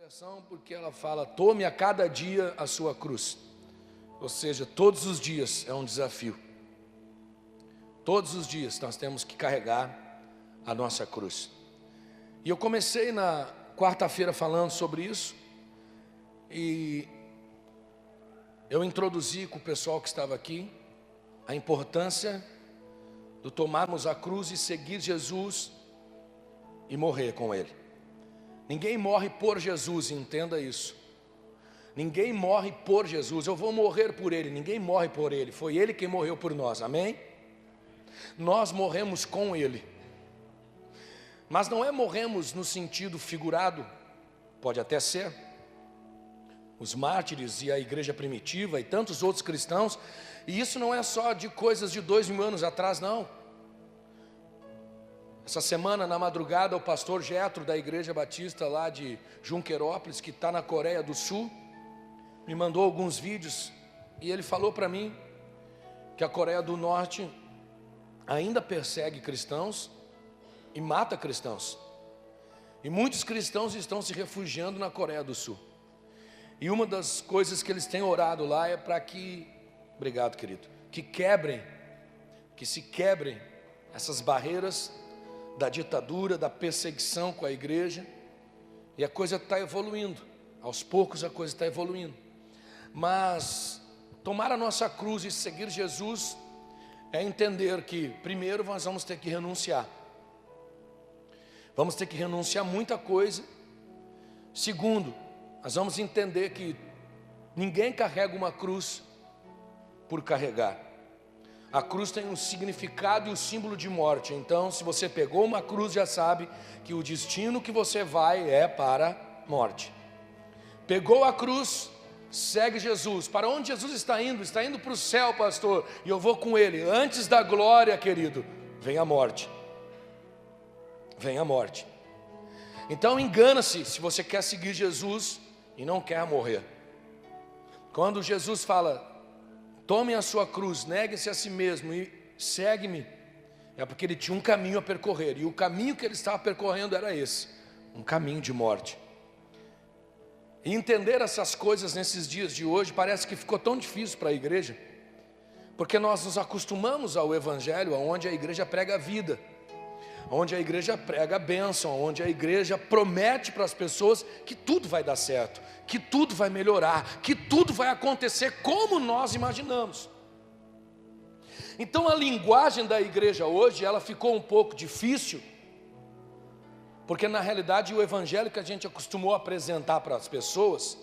versão porque ela fala: tome a cada dia a sua cruz. Ou seja, todos os dias é um desafio. Todos os dias nós temos que carregar a nossa cruz. E eu comecei na quarta-feira falando sobre isso. E eu introduzi com o pessoal que estava aqui a importância de tomarmos a cruz e seguir Jesus e morrer com Ele. Ninguém morre por Jesus, entenda isso. Ninguém morre por Jesus. Eu vou morrer por Ele. Ninguém morre por Ele. Foi Ele quem morreu por nós, amém? Nós morremos com Ele. Mas não é morremos no sentido figurado. Pode até ser. Os mártires e a igreja primitiva e tantos outros cristãos. E isso não é só de coisas de 2000 anos atrás, não. Essa semana, na madrugada, o pastor Jetro da Igreja Batista lá de Junquerópolis, que está na Coreia do Sul, me mandou alguns vídeos e ele falou para mim que a Coreia do Norte ainda persegue cristãos e mata cristãos. E muitos cristãos estão se refugiando na Coreia do Sul. E uma das coisas que eles têm orado lá é para que, obrigado querido, que se quebrem essas barreiras da ditadura, da perseguição com a igreja. E a coisa está evoluindo, aos poucos a coisa está evoluindo. Mas tomar a nossa cruz e seguir Jesus é entender que primeiro nós vamos ter que renunciar. Vamos ter que renunciar a muita coisa. Segundo, nós vamos entender que ninguém carrega uma cruz por carregar. A cruz tem um significado e um símbolo de morte. Então, se você pegou uma cruz, já sabe que o destino que você vai é para a morte. Pegou a cruz, segue Jesus. Para onde Jesus está indo? Está indo para o céu, pastor. E eu vou com Ele. Antes da glória, querido, vem a morte. Vem a morte. Então, engana-se se você quer seguir Jesus e não quer morrer. Quando Jesus fala: tome a sua cruz, negue-se a si mesmo e segue-me, é porque ele tinha um caminho a percorrer. E o caminho que ele estava percorrendo era esse, um caminho de morte. E entender essas coisas nesses dias de hoje parece que ficou tão difícil para a igreja, porque nós nos acostumamos ao evangelho, onde a igreja prega a vida, onde a igreja prega a bênção, onde a igreja promete para as pessoas que tudo vai dar certo, que tudo vai melhorar, que tudo vai acontecer como nós imaginamos. Então a linguagem da igreja hoje, ela ficou um pouco difícil, porque na realidade o evangelho que a gente acostumou a apresentar para as pessoas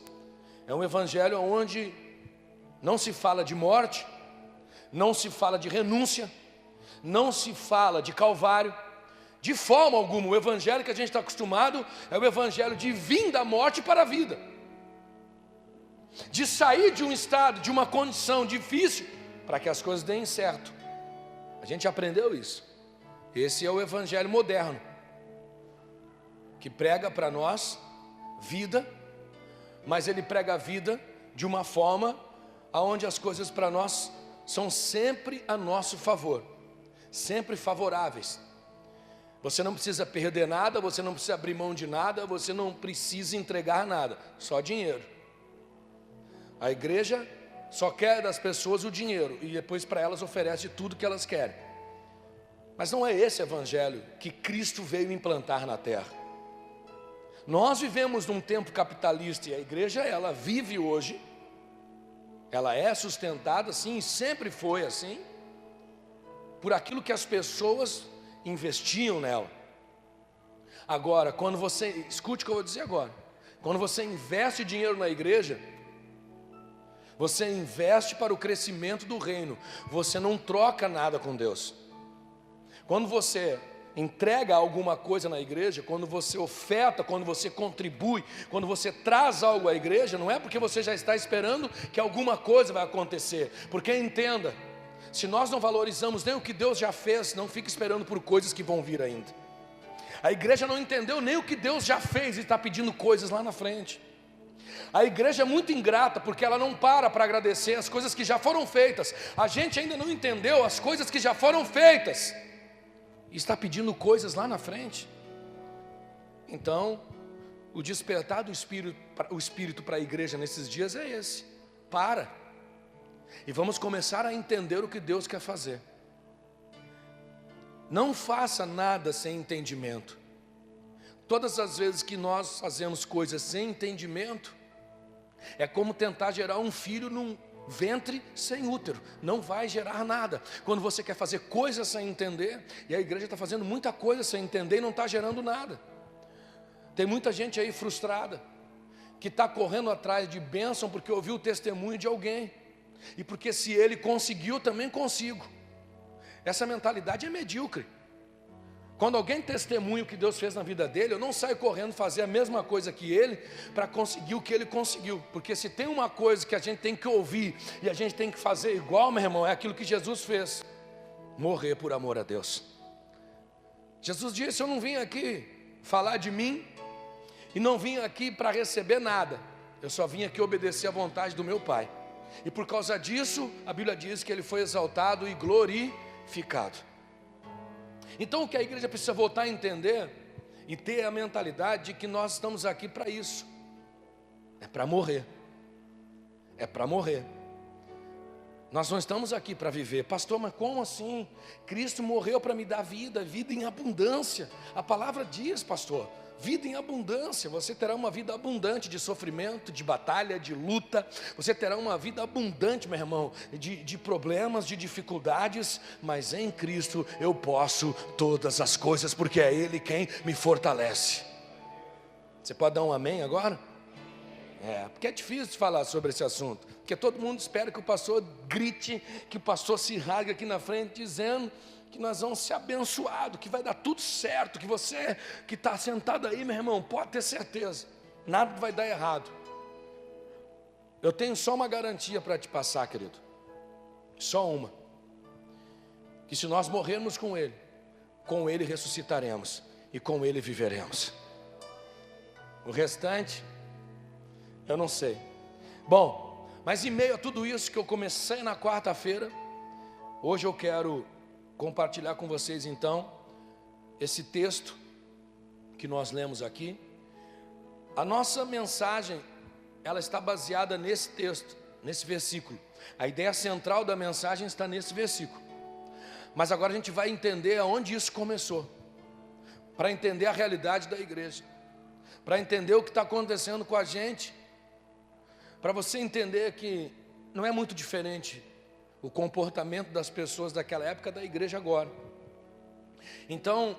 é um evangelho onde não se fala de morte, não se fala de renúncia, não se fala de Calvário. De forma alguma. O evangelho que a gente está acostumado é o evangelho de vir da morte para a vida, de sair de um estado, de uma condição difícil, para que as coisas deem certo. A gente aprendeu isso. Esse é o evangelho moderno, que prega para nós vida, mas ele prega a vida de uma forma onde as coisas para nós são sempre a nosso favor, sempre favoráveis. Você não precisa perder nada, você não precisa abrir mão de nada, você não precisa entregar nada, só dinheiro. A igreja só quer das pessoas o dinheiro e depois para elas oferece tudo que elas querem. Mas não é esse evangelho que Cristo veio implantar na terra. Nós vivemos num tempo capitalista e a igreja, ela vive hoje, ela é sustentada assim, e sempre foi assim, por aquilo que as pessoas investiam nela. Agora, quando você, escute o que eu vou dizer agora, quando você investe dinheiro na igreja, você investe para o crescimento do reino, você não troca nada com Deus. Quando você entrega alguma coisa na igreja, quando você oferta, quando você contribui, quando você traz algo à igreja, não é porque você já está esperando que alguma coisa vai acontecer, porque entenda, se nós não valorizamos nem o que Deus já fez, não fique esperando por coisas que vão vir ainda. A igreja não entendeu nem o que Deus já fez e está pedindo coisas lá na frente. A igreja é muito ingrata porque ela não para agradecer as coisas que já foram feitas. A gente ainda não entendeu as coisas que já foram feitas e está pedindo coisas lá na frente. Então, O despertar do espírito para a igreja nesses dias é esse. Para. E vamos começar a entender o que Deus quer fazer. Não faça nada sem entendimento. Todas as vezes que nós fazemos coisas sem entendimento, é como tentar gerar um filho num ventre sem útero. Não vai gerar nada. Quando você quer fazer coisas sem entender, e a igreja está fazendo muita coisa sem entender e não está gerando nada. Tem muita gente aí frustrada, que está correndo atrás de bênção porque ouviu o testemunho de alguém, e porque se ele conseguiu, também consigo. Essa mentalidade é medíocre. Quando alguém testemunha o que Deus fez na vida dele, eu não saio correndo fazer a mesma coisa que ele, para conseguir o que ele conseguiu. Porque se tem uma coisa que a gente tem que ouvir, e a gente tem que fazer igual, meu irmão, é aquilo que Jesus fez: morrer por amor a Deus. Jesus disse: eu não vim aqui falar de mim, e não vim aqui para receber nada, eu só vim aqui obedecer à vontade do meu Pai. E por causa disso, a Bíblia diz que ele foi exaltado e glorificado. Então o que a igreja precisa voltar a entender e ter a mentalidade de que nós estamos aqui para isso. É para morrer. É para morrer. Nós não estamos aqui para viver. Pastor, mas como assim? Cristo morreu para me dar vida, vida em abundância. A palavra diz, pastor, vida em abundância. Você terá uma vida abundante de sofrimento, de batalha, de luta. Você terá uma vida abundante, meu irmão, de problemas, de dificuldades. Mas em Cristo eu posso todas as coisas, porque é Ele quem me fortalece. Você pode dar um amém agora? Porque é difícil de falar sobre esse assunto, porque todo mundo espera que o pastor grite, que o pastor se rasgue aqui na frente, dizendo que nós vamos ser abençoados, que vai dar tudo certo, que você que está sentado aí, meu irmão, pode ter certeza, nada vai dar errado. Eu tenho só uma garantia para te passar, querido, só uma: que se nós morrermos com Ele ressuscitaremos, e com Ele viveremos. O restante eu não sei. Bom, mas em meio a tudo isso que eu comecei na quarta-feira, hoje eu quero compartilhar com vocês então esse texto que nós lemos aqui. A nossa mensagem, ela está baseada nesse texto, nesse versículo. A ideia central da mensagem está nesse versículo. Mas agora a gente vai entender aonde isso começou, para entender a realidade da igreja, para entender o que está acontecendo com a gente, para você entender que não é muito diferente o comportamento das pessoas daquela época da igreja agora. Então,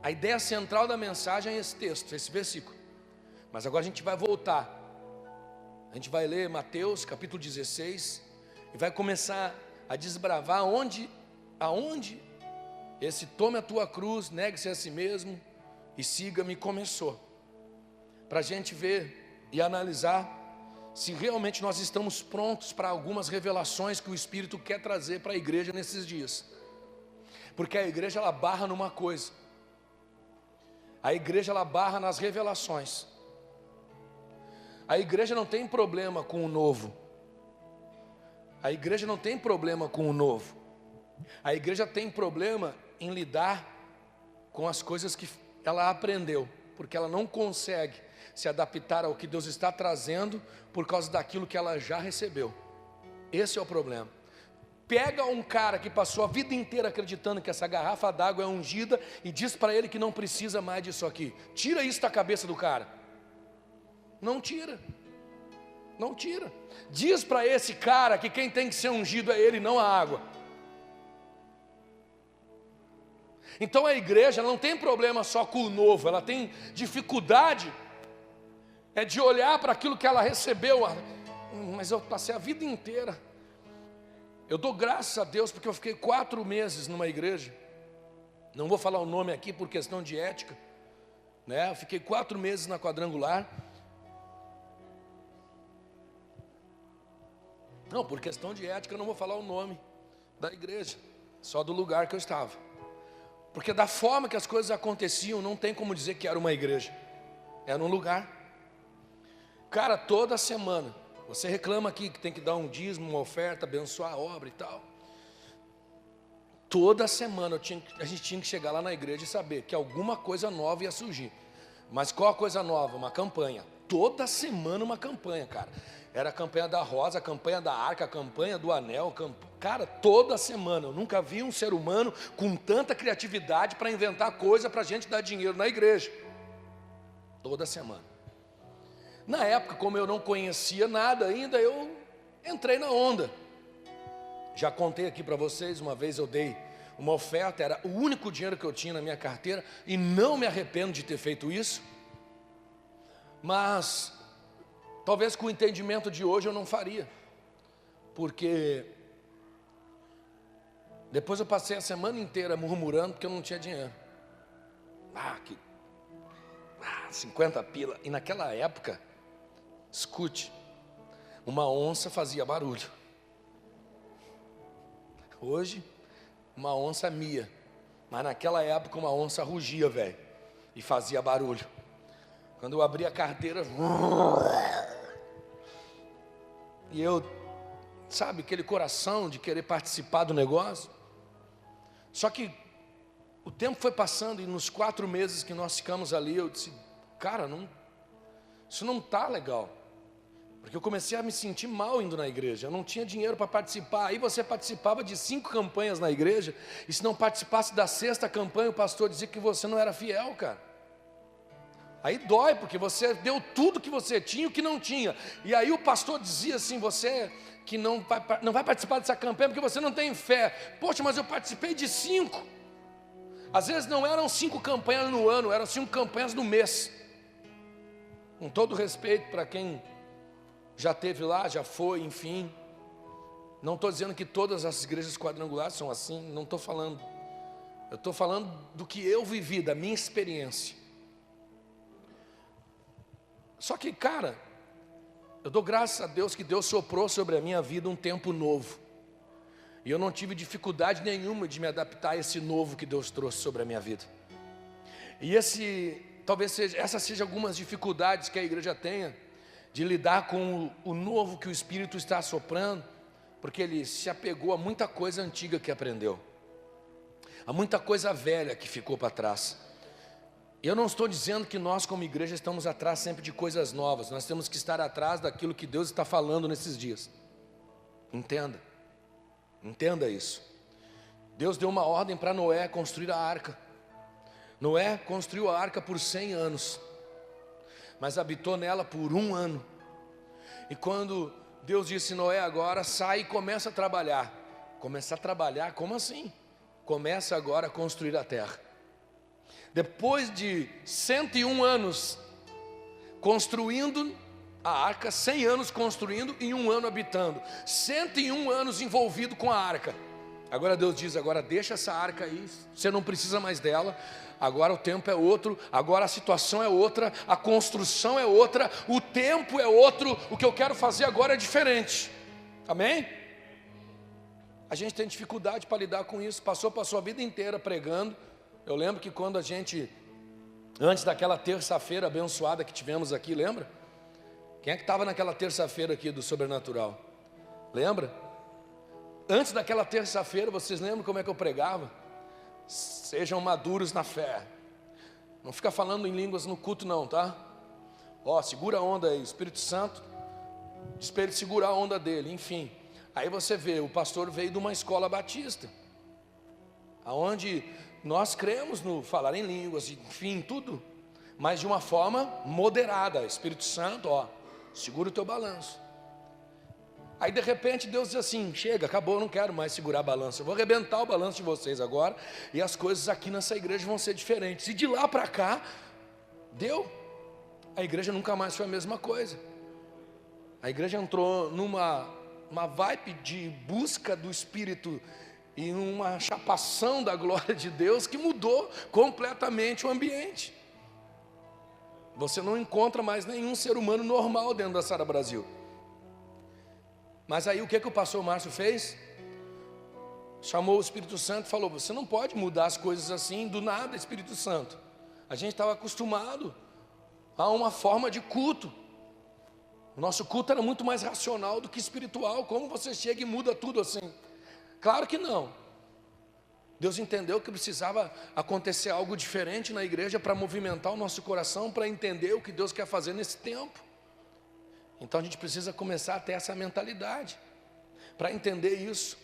a ideia central da mensagem é esse texto, esse versículo. Mas agora a gente vai voltar. A gente vai ler Mateus capítulo 16 e vai começar a desbravar aonde esse tome a tua cruz, negue-se a si mesmo e siga-me começou. Para a gente ver e analisar se realmente nós estamos prontos para algumas revelações que o Espírito quer trazer para a igreja nesses dias. Porque a igreja, ela barra numa coisa. A igreja, ela barra nas revelações. A igreja não tem problema com o novo. A igreja não tem problema com o novo. A igreja tem problema em lidar com as coisas que ela aprendeu, porque ela não consegue se adaptar ao que Deus está trazendo por causa daquilo que ela já recebeu. Esse é o problema. Pega um cara que passou a vida inteira acreditando que essa garrafa d'água é ungida e diz para ele que não precisa mais disso aqui. Tira isso da cabeça do cara. Não tira. Não tira. Diz para esse cara que quem tem que ser ungido é ele, não a água. Então a igreja não tem problema só com o novo, ela tem dificuldade de olhar para aquilo que ela recebeu. Mas eu passei a vida inteira. Eu dou graças a Deus porque eu fiquei 4 meses numa igreja. Não vou falar o nome aqui por questão de ética, né? Eu fiquei 4 meses na Quadrangular. Não, por questão de ética eu não vou falar o nome da igreja, só do lugar que eu estava. Porque da forma que as coisas aconteciam, não tem como dizer que era uma igreja. Era um lugar. Cara, toda semana, você reclama aqui que tem que dar um dízimo, uma oferta, abençoar a obra e tal. Toda semana a gente tinha que chegar lá na igreja e saber que alguma coisa nova ia surgir. Mas qual a coisa nova? Uma campanha. Toda semana uma campanha, cara. Era a campanha da rosa, a campanha da arca, a campanha do anel. Cara, toda semana. Eu nunca vi um ser humano com tanta criatividade para inventar coisa para a gente dar dinheiro na igreja. Toda semana. Na época, como eu não conhecia nada ainda, eu entrei na onda. Já contei aqui para vocês, uma vez eu dei uma oferta, era o único dinheiro que eu tinha na minha carteira, e não me arrependo de ter feito isso. Mas talvez com o entendimento de hoje eu não faria, porque depois eu passei a semana inteira murmurando porque eu não tinha dinheiro. 50 pila. E naquela época, escute, uma onça fazia barulho. Hoje, uma onça mia, mas naquela época uma onça rugia, velho, e fazia barulho. Quando eu abri a carteira, e eu, sabe, aquele coração de querer participar do negócio. Só que o tempo foi passando e nos 4 meses que nós ficamos ali, eu disse, cara, isso não está legal. Porque eu comecei a me sentir mal indo na igreja, eu não tinha dinheiro para participar. Aí você participava de 5 campanhas na igreja, e se não participasse da 6ª campanha, o pastor dizia que você não era fiel, cara. Aí dói, porque você deu tudo que você tinha e o que não tinha. E aí o pastor dizia assim, você que não vai participar dessa campanha porque você não tem fé. Poxa, mas eu participei de 5. Às vezes não eram 5 campanhas no ano, eram 5 campanhas no mês. Com todo respeito para quem já esteve lá, já foi, enfim. Não estou dizendo que todas as igrejas quadrangulares são assim, não estou falando. Eu estou falando do que eu vivi, da minha experiência. Só que, cara, eu dou graças a Deus que Deus soprou sobre a minha vida um tempo novo. E eu não tive dificuldade nenhuma de me adaptar a esse novo que Deus trouxe sobre a minha vida. E essa seja algumas dificuldades que a igreja tenha de lidar com o novo que o Espírito está soprando, porque ele se apegou a muita coisa antiga que aprendeu, a muita coisa velha que ficou para trás. Eu não estou dizendo que nós como igreja estamos atrás sempre de coisas novas, nós temos que estar atrás daquilo que Deus está falando nesses dias. Entenda isso. Deus deu uma ordem para Noé construir a arca. Noé construiu a arca por 100 anos, mas habitou nela por 1 ano. E quando Deus disse, Noé, agora sai e começa a trabalhar. Começar a trabalhar, como assim? Começa agora a construir a terra. Depois de 101 anos construindo a arca, 100 anos construindo e 1 ano habitando, 101 anos envolvido com a arca. Agora Deus diz, agora deixa essa arca aí, você não precisa mais dela. Agora o tempo é outro, agora a situação é outra, a construção é outra, o tempo é outro, o que eu quero fazer agora é diferente. Amém? A gente tem dificuldade para lidar com isso, passou a sua vida inteira pregando. Eu lembro que quando antes daquela terça-feira abençoada que tivemos aqui, lembra? Quem é que estava naquela terça-feira aqui do Sobrenatural? Lembra? Antes daquela terça-feira, vocês lembram como é que eu pregava? Sejam maduros na fé. Não fica falando em línguas no culto não, tá? Segura a onda aí, Espírito Santo, diz para ele segurar a onda dele, enfim. Aí você vê, o pastor veio de uma escola batista, aonde nós cremos no falar em línguas, enfim, tudo, mas de uma forma moderada. Espírito Santo, segura o teu balanço. Aí de repente Deus diz assim, chega, acabou, eu não quero mais segurar a balança, eu vou arrebentar o balanço de vocês agora, e as coisas aqui nessa igreja vão ser diferentes. E de lá para cá, a igreja nunca mais foi a mesma coisa. A igreja entrou numa vibe de busca do Espírito e uma chapação da glória de Deus que mudou completamente o ambiente. Você não encontra mais nenhum ser humano normal dentro da Sara Brasil. Mas aí o que o pastor Márcio fez? Chamou o Espírito Santo e falou, você não pode mudar as coisas assim do nada, Espírito Santo. A gente estava acostumado a uma forma de culto. O nosso culto era muito mais racional do que espiritual. Como você chega e muda tudo assim? Claro que não. Deus entendeu que precisava acontecer algo diferente na igreja para movimentar o nosso coração, para entender o que Deus quer fazer nesse tempo. Então a gente precisa começar a ter essa mentalidade, para entender isso,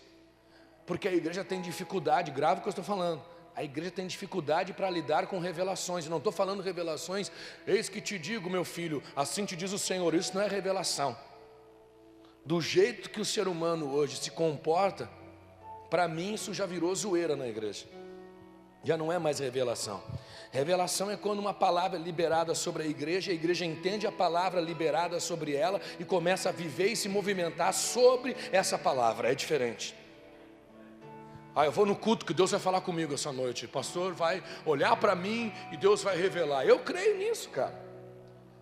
porque a igreja tem dificuldade, grave o que eu estou falando, a igreja tem dificuldade para lidar com revelações. Eu não estou falando revelações, eis que te digo, meu filho, assim te diz o Senhor. Isso não é revelação. Do jeito que o ser humano hoje se comporta, para mim isso já virou zoeira na igreja, já não é mais revelação. Revelação é quando uma palavra é liberada sobre a igreja entende a palavra liberada sobre ela e começa a viver e se movimentar sobre essa palavra. É diferente. Eu vou no culto que Deus vai falar comigo essa noite, o pastor vai olhar para mim e Deus vai revelar. Eu creio nisso, cara.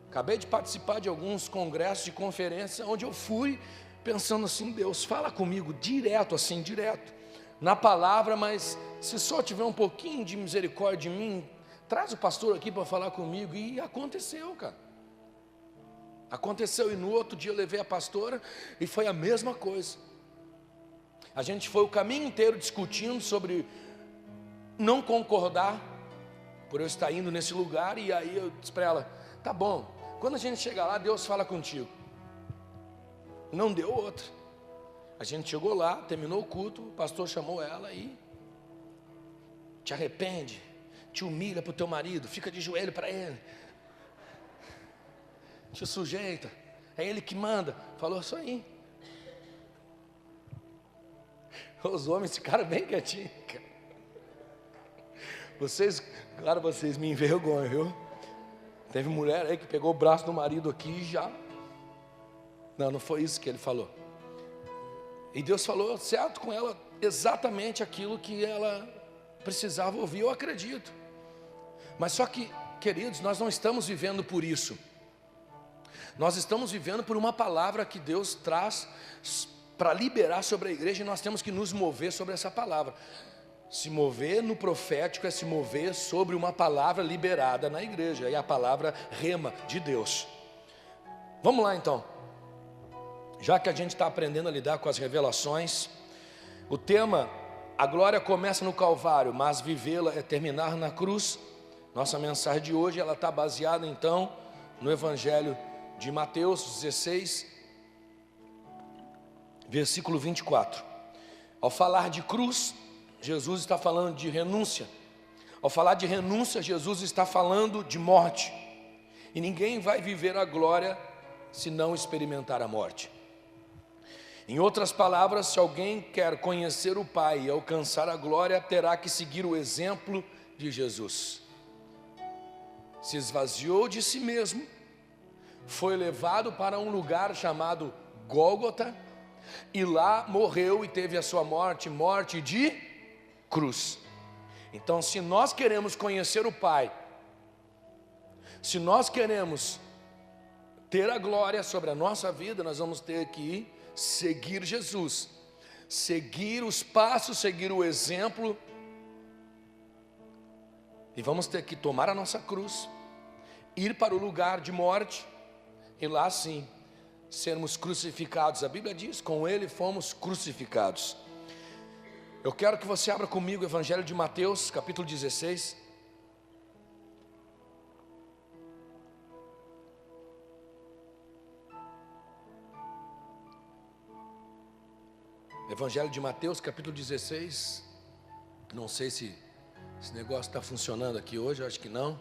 Acabei de participar de alguns congressos de conferência onde eu fui pensando assim: Deus fala comigo direto, assim, direto na palavra, mas se só tiver um pouquinho de misericórdia em mim, traz o pastor aqui para falar comigo. E aconteceu, cara. Aconteceu, e no outro dia eu levei a pastora e foi a mesma coisa. A gente foi o caminho inteiro discutindo sobre não concordar por eu estar indo nesse lugar. E aí eu disse para ela: tá bom, quando a gente chegar lá, Deus fala contigo. Não deu outra. A gente chegou lá, terminou o culto, o pastor chamou ela e: te arrepende, te humilha para o teu marido, fica de joelho para ele, te sujeita, é ele que manda. Falou isso aí. Os homens ficaram bem quietinhos, cara. Vocês, claro, vocês me envergonham, viu? Teve mulher aí que pegou o braço do marido aqui e já... Não foi isso que ele falou. E Deus falou certo com ela, exatamente aquilo que ela precisava ouvir, eu acredito. Mas só que, queridos, nós não estamos vivendo por isso. Nós estamos vivendo por uma palavra que Deus traz para liberar sobre a igreja, e nós temos que nos mover sobre essa palavra. Se mover no profético é se mover sobre uma palavra liberada na igreja, e a palavra rema de Deus. Vamos lá então. Já que a gente está aprendendo a lidar com as revelações, o tema, a glória começa no Calvário, mas vivê-la é terminar na cruz. Nossa mensagem de hoje, ela está baseada então no Evangelho de Mateus 16, versículo 24. Ao falar de cruz, Jesus está falando de renúncia. Ao falar de renúncia, Jesus está falando de morte. E ninguém vai viver a glória se não experimentar a morte. Em outras palavras, se alguém quer conhecer o Pai e alcançar a glória, terá que seguir o exemplo de Jesus. Se esvaziou de si mesmo, foi levado para um lugar chamado Gólgota, e lá morreu e teve a sua morte de cruz. Então, se nós queremos conhecer o Pai, se nós queremos ter a glória sobre a nossa vida, nós vamos ter que seguir Jesus, seguir os passos, seguir o exemplo, e vamos ter que tomar a nossa cruz, ir para o lugar de morte, e lá sim, sermos crucificados. A Bíblia diz: com Ele fomos crucificados. Eu quero que você abra comigo o Evangelho de Mateus, capítulo 16. Evangelho de Mateus, capítulo 16. Não sei se esse negócio está funcionando aqui hoje, eu acho que não.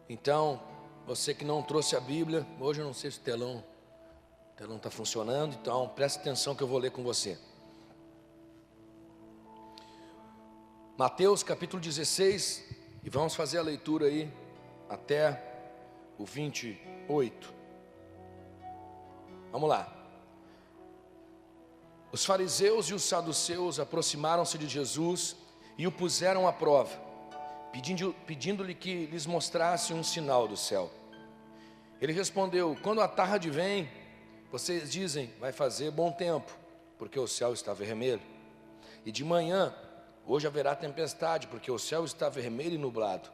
Então, você que não trouxe a Bíblia, hoje eu não sei se o telão está funcionando, então preste atenção que eu vou ler com você. Mateus capítulo 16, e vamos fazer a leitura aí até o 28. Vamos lá. Os fariseus e os saduceus aproximaram-se de Jesus e o puseram à prova, pedindo-lhe que lhes mostrasse um sinal do céu. Ele respondeu: quando a tarde vem, vocês dizem, vai fazer bom tempo, porque o céu está vermelho. E de manhã, hoje haverá tempestade, porque o céu está vermelho e nublado.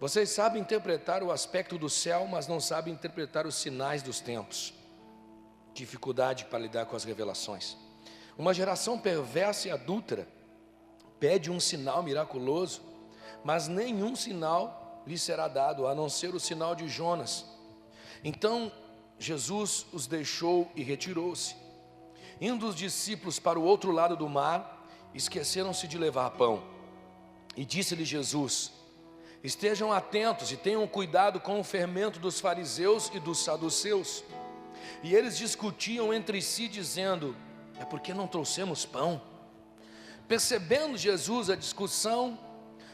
Vocês sabem interpretar o aspecto do céu, mas não sabem interpretar os sinais dos tempos. Dificuldade para lidar com as revelações. Uma geração perversa e adúltera pede um sinal miraculoso, mas nenhum sinal lhe será dado, a não ser o sinal de Jonas. Então Jesus os deixou e retirou-se. Indo os discípulos para o outro lado do mar, esqueceram-se de levar pão. E disse-lhe Jesus: estejam atentos e tenham cuidado com o fermento dos fariseus e dos saduceus. E eles discutiam entre si, dizendo: é porque não trouxemos pão? Percebendo Jesus a discussão,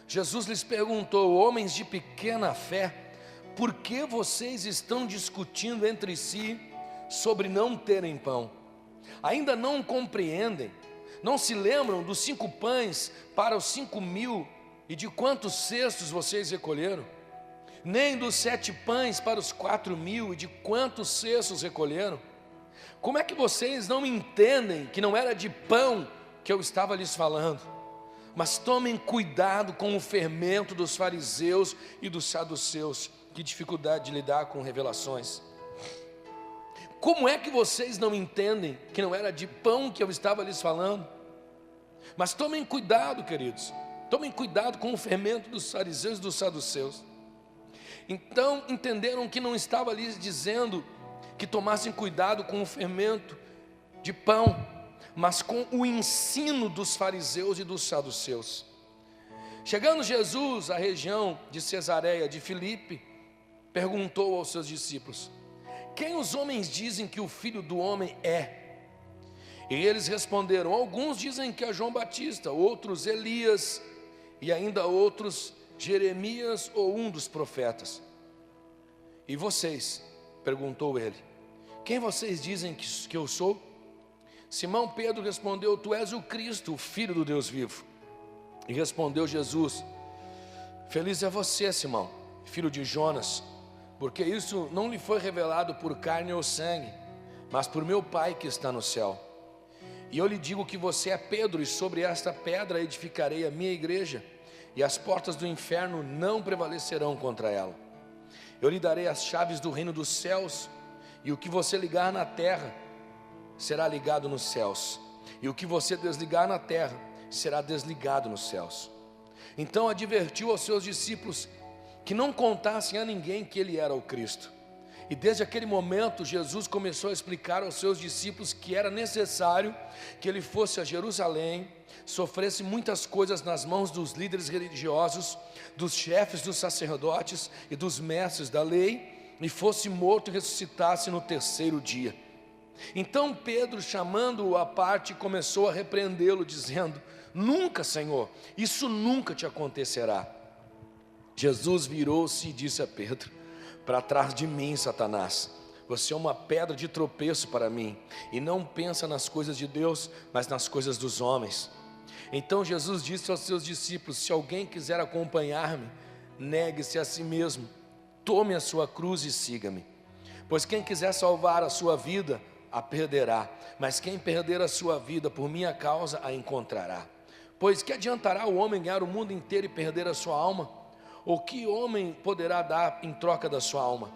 Jesus lhes perguntou: homens de pequena fé, por que vocês estão discutindo entre si sobre não terem pão? Ainda não compreendem? Não se lembram dos 5 pães para os 5.000 e de quantos cestos vocês recolheram? Nem dos 7 pães para os 4.000 e de quantos cestos recolheram? Como é que vocês não entendem que não era de pão que eu estava lhes falando? Mas tomem cuidado com o fermento dos fariseus e dos saduceus. Que dificuldade de lidar com revelações. Como é que vocês não entendem que não era de pão que eu estava lhes falando? Mas tomem cuidado, queridos. Tomem cuidado com o fermento dos fariseus e dos saduceus. Então entenderam que não estava lhes dizendo que tomassem cuidado com o fermento de pão, mas com o ensino dos fariseus e dos saduceus. Chegando Jesus à região de Cesareia de Filipe, perguntou aos seus discípulos: quem os homens dizem que o Filho do Homem é? E eles responderam: alguns dizem que é João Batista, outros Elias, e ainda outros Jeremias ou um dos profetas. E vocês? Perguntou ele: quem vocês dizem que eu sou? Simão Pedro respondeu: tu és o Cristo, o Filho do Deus vivo. E respondeu Jesus: feliz é você, Simão, filho de Jonas, porque isso não lhe foi revelado por carne ou sangue, mas por meu Pai que está no céu. E eu lhe digo que você é Pedro, e sobre esta pedra edificarei a minha igreja, e as portas do inferno não prevalecerão contra ela. Eu lhe darei as chaves do reino dos céus, e o que você ligar na terra será ligado nos céus, e o que você desligar na terra será desligado nos céus. Então advertiu aos seus discípulos que não contassem a ninguém que ele era o Cristo. E desde aquele momento Jesus começou a explicar aos seus discípulos que era necessário que ele fosse a Jerusalém, sofresse muitas coisas nas mãos dos líderes religiosos, dos chefes dos sacerdotes e dos mestres da lei, e fosse morto e ressuscitasse no 3º dia. Então Pedro, chamando-o à parte, começou a repreendê-lo, dizendo: nunca, Senhor, isso nunca te acontecerá. Jesus virou-se e disse a Pedro: para trás de mim, Satanás, você é uma pedra de tropeço para mim, e não pensa nas coisas de Deus, mas nas coisas dos homens. Então Jesus disse aos seus discípulos: se alguém quiser acompanhar-me, negue-se a si mesmo, tome a sua cruz e siga-me. Pois quem quiser salvar a sua vida, a perderá, mas quem perder a sua vida por minha causa, a encontrará. Pois que adiantará o homem ganhar o mundo inteiro e perder a sua alma? Ou que homem poderá dar em troca da sua alma?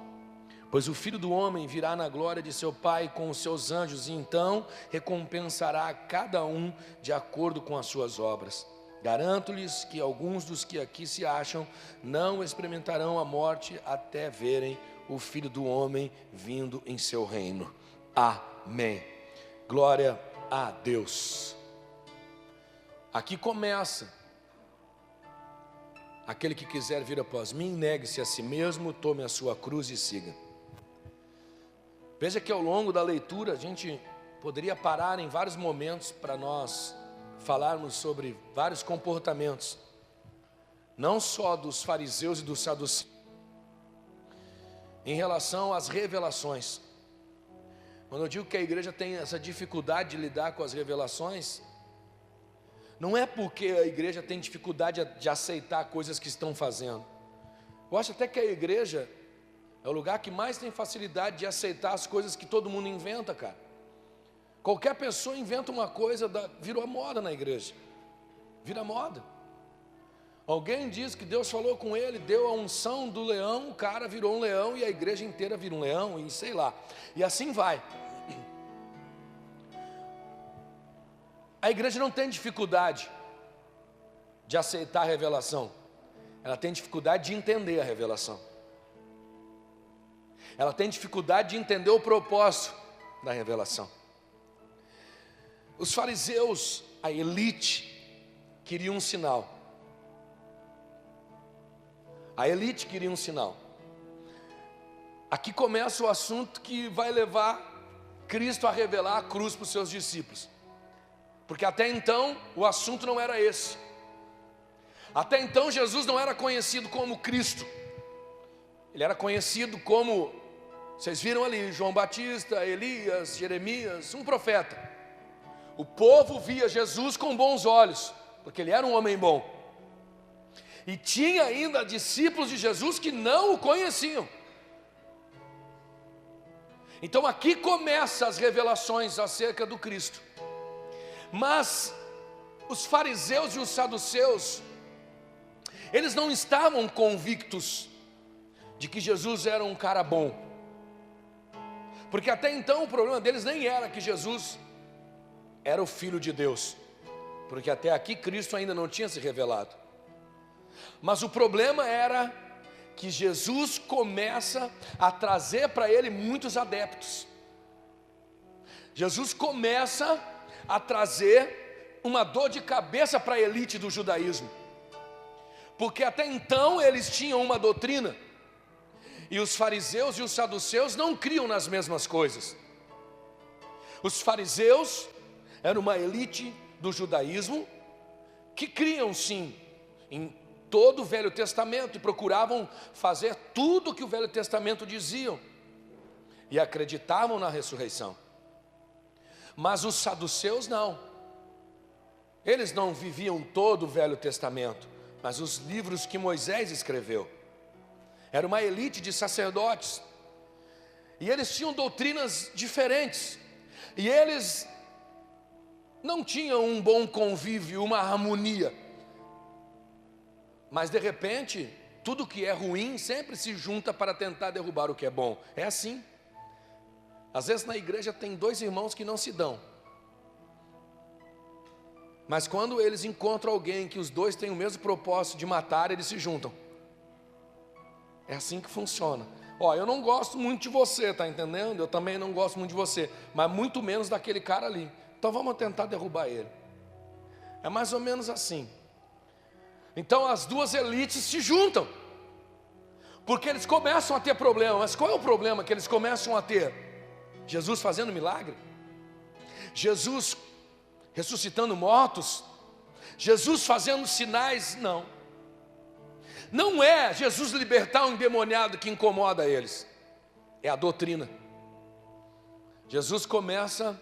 Pois o Filho do Homem virá na glória de seu Pai com os seus anjos, e então recompensará a cada um de acordo com as suas obras. Garanto-lhes que alguns dos que aqui se acham não experimentarão a morte até verem o Filho do Homem vindo em seu reino. Amém. Glória a Deus. Aqui começa: aquele que quiser vir após mim, negue-se a si mesmo, tome a sua cruz e siga. Veja que ao longo da leitura a gente poderia parar em vários momentos para nós falarmos sobre vários comportamentos, não só dos fariseus e dos saduceus, em relação às revelações. Quando eu digo que a igreja tem essa dificuldade de lidar com as revelações, não é porque a igreja tem dificuldade de aceitar coisas que estão fazendo. Eu acho até que a igreja é o lugar que mais tem facilidade de aceitar as coisas que todo mundo inventa, cara. Qualquer pessoa inventa uma coisa, virou moda na igreja. Vira moda. Alguém diz que Deus falou com ele, deu a unção do leão, o cara virou um leão e a igreja inteira vira um leão e sei lá. E assim vai. A igreja não tem dificuldade de aceitar a revelação. Ela tem dificuldade de entender a revelação. Ela tem dificuldade de entender o propósito da revelação. Os fariseus, a elite, queriam um sinal. A elite queria um sinal. Aqui começa o assunto que vai levar Cristo a revelar a cruz para os seus discípulos. Porque até então o assunto não era esse. Até então Jesus não era conhecido como Cristo. Ele era conhecido como, vocês viram ali, João Batista, Elias, Jeremias, um profeta. O povo via Jesus com bons olhos, porque ele era um homem bom. E tinha ainda discípulos de Jesus que não o conheciam. Então aqui começam as revelações acerca do Cristo. Mas os fariseus e os saduceus, eles não estavam convictos de que Jesus era um cara bom. Porque até então o problema deles nem era que Jesus era o Filho de Deus. Porque até aqui Cristo ainda não tinha se revelado. Mas o problema era que Jesus começa a trazer para ele muitos adeptos. Jesus começa a trazer uma dor de cabeça para a elite do judaísmo. Porque até então eles tinham uma doutrina, e os fariseus e os saduceus não criam nas mesmas coisas. Os fariseus eram uma elite do judaísmo que criam sim em todo o Velho Testamento e procuravam fazer tudo o que o Velho Testamento dizia e acreditavam na ressurreição. Mas os saduceus não. Eles não viviam todo o Velho Testamento, mas os livros que Moisés escreveu. Era uma elite de sacerdotes, e eles tinham doutrinas diferentes, e eles não tinham um bom convívio, uma harmonia. Mas de repente, tudo que é ruim sempre se junta para tentar derrubar o que é bom. É assim. Às vezes na igreja tem dois irmãos que não se dão, mas quando eles encontram alguém que os dois têm o mesmo propósito de matar, eles se juntam. É assim que funciona. Ó, eu não gosto muito de você, tá entendendo? Eu também não gosto muito de você, mas muito menos daquele cara ali. Então vamos tentar derrubar ele. É mais ou menos assim. Então as duas elites se juntam, porque eles começam a ter problema. Mas qual é o problema que eles começam a ter? Jesus fazendo milagre? Jesus ressuscitando mortos? Jesus fazendo sinais? Não. Não é Jesus libertar um endemoniado que incomoda eles. É a doutrina. Jesus começa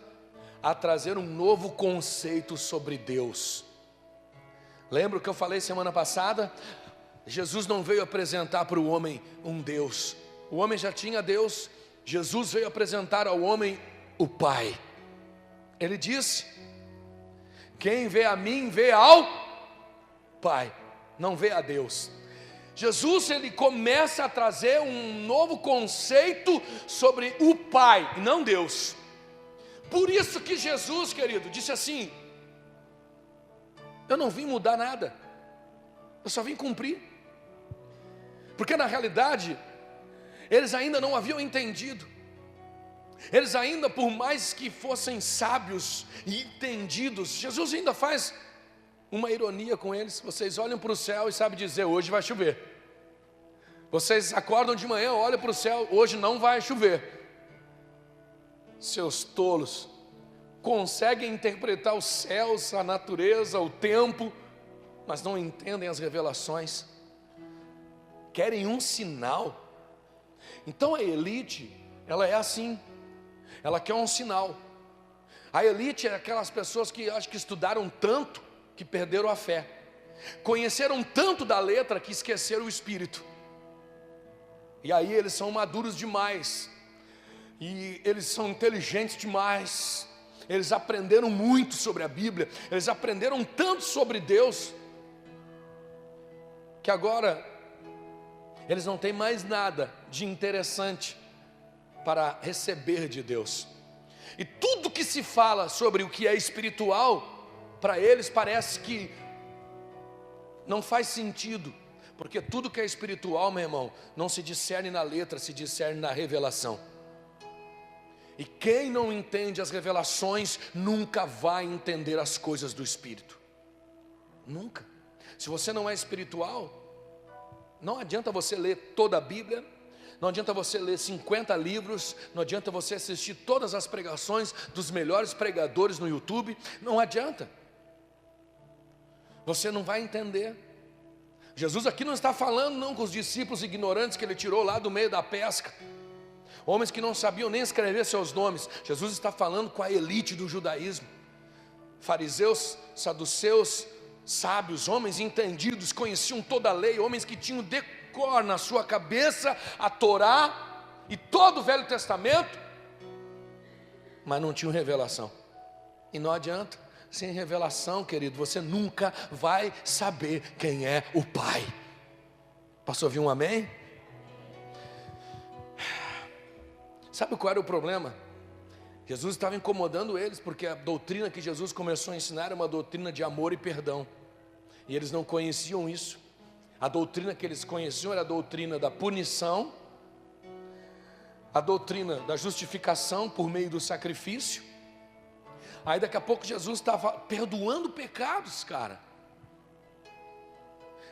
a trazer um novo conceito sobre Deus. Lembra o que eu falei semana passada? Jesus não veio apresentar para o homem um Deus. O homem já tinha Deus. Jesus veio apresentar ao homem o Pai. Ele disse: quem vê a mim, vê ao Pai, não vê a Deus. Jesus, ele começa a trazer um novo conceito sobre o Pai, e não Deus. Por isso que Jesus, querido, disse assim: eu não vim mudar nada, eu só vim cumprir. Porque na realidade, eles ainda não haviam entendido. Eles ainda, por mais que fossem sábios e entendidos, Jesus ainda faz uma ironia com eles. Vocês olham para o céu e sabem dizer: hoje vai chover. Vocês acordam de manhã, olham para o céu: hoje não vai chover. Seus tolos, conseguem interpretar os céus, a natureza, o tempo, mas não entendem as revelações. Querem um sinal. Então a elite, ela é assim. Ela quer um sinal. A elite é aquelas pessoas que acho que estudaram tanto que perderam a fé. Conheceram tanto da letra que esqueceram o espírito. E aí eles são maduros demais. E eles são inteligentes demais. Eles aprenderam muito sobre a Bíblia. Eles aprenderam tanto sobre Deus, que agora eles não têm mais nada de interessante para receber de Deus. E tudo que se fala sobre o que é espiritual, para eles parece que Não faz sentido, porque tudo que é espiritual, meu irmão, não se discerne na letra, se discerne na revelação. E quem não entende as revelações, nunca vai entender as coisas do Espírito. Nunca. Se você não é espiritual, não adianta você ler toda a Bíblia, não adianta você ler 50 livros, não adianta você assistir todas as pregações dos melhores pregadores no YouTube, não adianta. Você não vai entender. Jesus aqui não está falando não com os discípulos ignorantes que ele tirou lá do meio da pesca, homens que não sabiam nem escrever seus nomes. Jesus está falando com a elite do judaísmo, fariseus, saduceus, sábios, homens entendidos, conheciam toda a lei, homens que tinham decor na sua cabeça a Torá e todo o Velho Testamento, mas não tinham revelação. E não adianta, sem revelação, querido, você nunca vai saber quem é o Pai. Posso ouvir um amém? Sabe qual era o problema? Jesus estava incomodando eles, porque a doutrina que Jesus começou a ensinar era uma doutrina de amor e perdão, e eles não conheciam isso. A doutrina que eles conheciam era a doutrina da punição, a doutrina da justificação por meio do sacrifício. Aí daqui a pouco Jesus estava perdoando pecados, cara.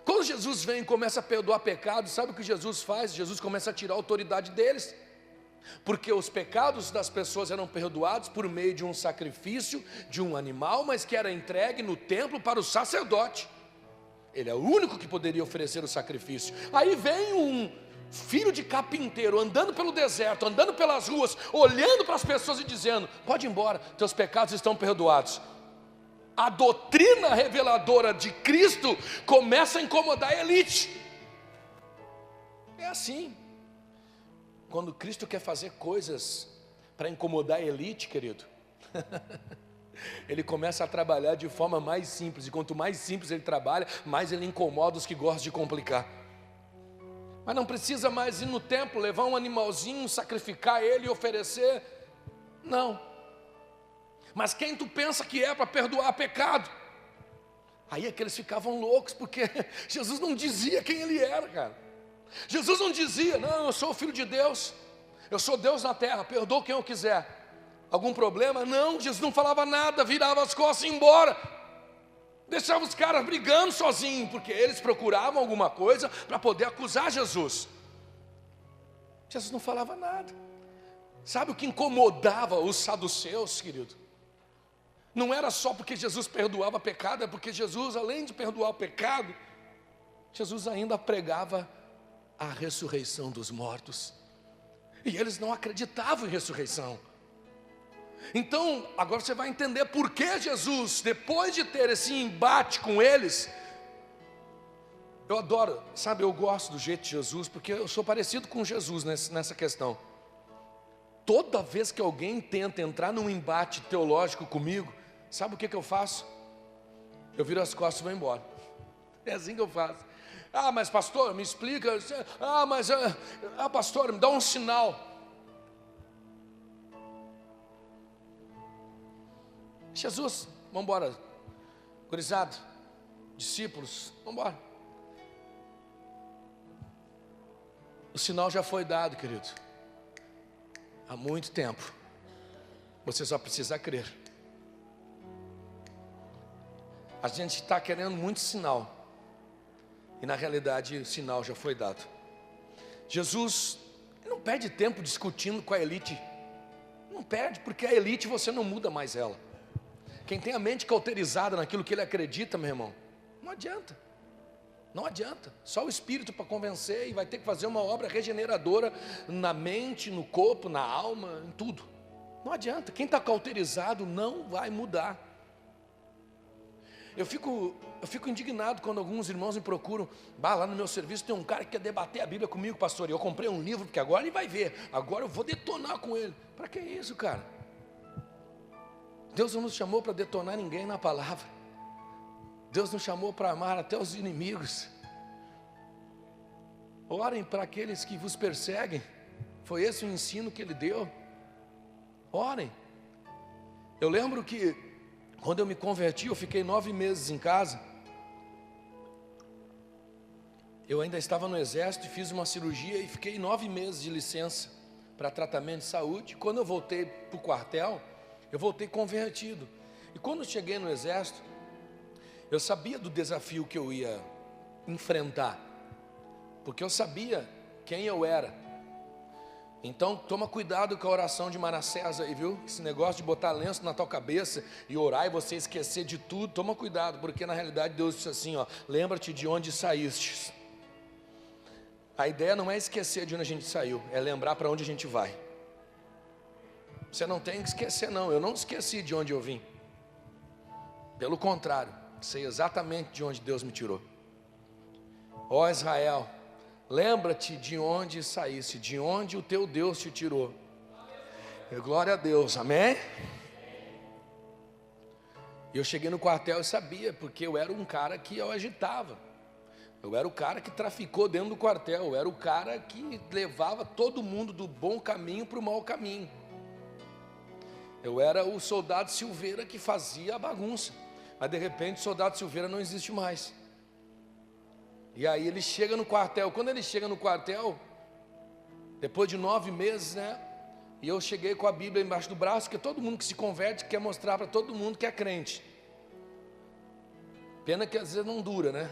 Quando Jesus vem e começa a perdoar pecados, sabe o que Jesus faz? Jesus começa a tirar a autoridade deles, porque os pecados das pessoas eram perdoados por meio de um sacrifício de um animal, mas que era entregue no templo para o sacerdote. Ele é o único que poderia oferecer o sacrifício. Aí vem um filho de carpinteiro andando pelo deserto, andando pelas ruas, olhando para as pessoas e dizendo: pode ir embora, teus pecados estão perdoados. A doutrina reveladora de Cristo começa a incomodar a elite. É assim. Quando Cristo quer fazer coisas para incomodar a elite, querido, ele começa a trabalhar de forma mais simples. E quanto mais simples ele trabalha, mais ele incomoda os que gostam de complicar. Mas não precisa mais ir no templo, levar um animalzinho, sacrificar ele e oferecer. Não. Mas quem tu pensa que é para perdoar pecado? Aí é que eles ficavam loucos, porque Jesus não dizia quem ele era, cara. Jesus não dizia: não, eu sou o Filho de Deus, eu sou Deus na terra, perdoa quem eu quiser. Algum problema? Não, Jesus não falava nada, virava as costas e ia embora. Deixava os caras brigando sozinhos, porque eles procuravam alguma coisa para poder acusar Jesus. Jesus não falava nada. Sabe o que incomodava os saduceus, querido? Não era só porque Jesus perdoava pecado, é porque Jesus, além de perdoar o pecado, Jesus ainda pregava a ressurreição dos mortos. E eles não acreditavam em ressurreição. Então, agora você vai entender por que Jesus, depois de ter esse embate com eles, eu adoro, sabe, eu gosto do jeito de Jesus, porque eu sou parecido com Jesus nessa questão. Toda vez que alguém tenta entrar num embate teológico comigo, sabe o que eu faço? Eu viro as costas e vou embora. É assim que eu faço. Ah, mas pastor, me explica. Pastor, me dá um sinal. Jesus, vamos embora. Gurizada, discípulos, vamos embora. O sinal já foi dado, querido, há muito tempo. Você só precisa crer. A gente está querendo muito sinal, e na realidade o sinal já foi dado. Jesus não perde tempo discutindo com a elite. Não perde, porque a elite você não muda mais ela. Quem tem a mente cauterizada naquilo que ele acredita, meu irmão, não adianta. Não adianta, só o Espírito para convencer, e vai ter que fazer uma obra regeneradora na mente, no corpo, na alma, em tudo. Não adianta, quem está cauterizado não vai mudar. Eu fico indignado quando alguns irmãos me procuram. Lá no meu serviço tem um cara que quer debater a Bíblia comigo, pastor, e eu comprei um livro, porque agora ele vai ver, agora eu vou detonar com ele. Para que isso, cara? Deus não nos chamou para detonar ninguém na palavra. Deus nos chamou para amar até os inimigos. Orem para aqueles que vos perseguem. Foi esse o ensino que ele deu. Orem. Eu lembro que quando eu me converti, eu fiquei 9 meses em casa. eu ainda estava no exército e fiz uma cirurgia e fiquei 9 meses de licença para tratamento de saúde. Quando eu voltei para o quartel, eu voltei convertido. E quando eu cheguei no exército, eu sabia do desafio que eu ia enfrentar, porque eu sabia quem eu era. Então toma cuidado com a oração de Manassés aí, viu? Esse negócio de botar lenço na tua cabeça e orar e você esquecer de tudo, toma cuidado, porque na realidade Deus disse assim, ó, lembra-te de onde saíste. A ideia não é esquecer de onde a gente saiu, é lembrar para onde a gente vai. Você não tem que esquecer não, eu não esqueci de onde eu vim. Pelo contrário, sei exatamente de onde Deus me tirou. Ó Israel, lembra-te de onde saíste, de onde o teu Deus te tirou. Glória a Deus, amém? E eu cheguei no quartel e sabia, porque eu era um cara que eu agitava. Eu era o cara que traficou dentro do quartel. Eu era o cara que levava todo mundo do bom caminho para o mau caminho. Eu era o soldado Silveira que fazia a bagunça. Mas de repente o soldado Silveira não existe mais. E aí ele chega no quartel. Quando ele chega no quartel, depois de 9 meses, né? E eu cheguei com a Bíblia embaixo do braço, porque todo mundo que se converte quer mostrar para todo mundo que é crente. Pena que às vezes não dura, né?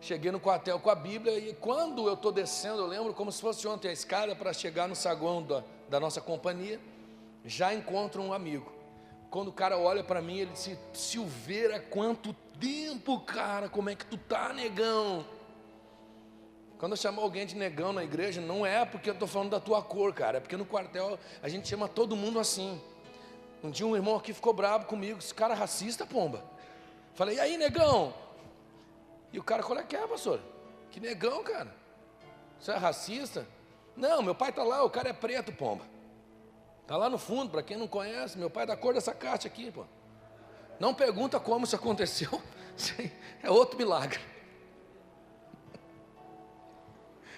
Cheguei no quartel com a Bíblia e quando eu estou descendo, eu lembro como se fosse ontem a escada para chegar no saguão da nossa companhia, já encontro um amigo. Quando o cara olha para mim, ele disse, Silveira, quanto tempo, cara, como é que tu tá, negão? Quando eu chamo alguém de negão na igreja, não é porque eu estou falando da tua cor, cara, é porque no quartel a gente chama todo mundo assim. Um dia um irmão aqui ficou bravo comigo, esse cara é racista, pomba. Falei, e aí, negão? E o cara, qual é que é, pastor? Que negão, cara? Você é racista? Não, meu pai está lá, o cara é preto, pomba. Está lá no fundo, para quem não conhece, meu pai é da cor dessa caixa aqui, pô. Não pergunta como isso aconteceu, é outro milagre.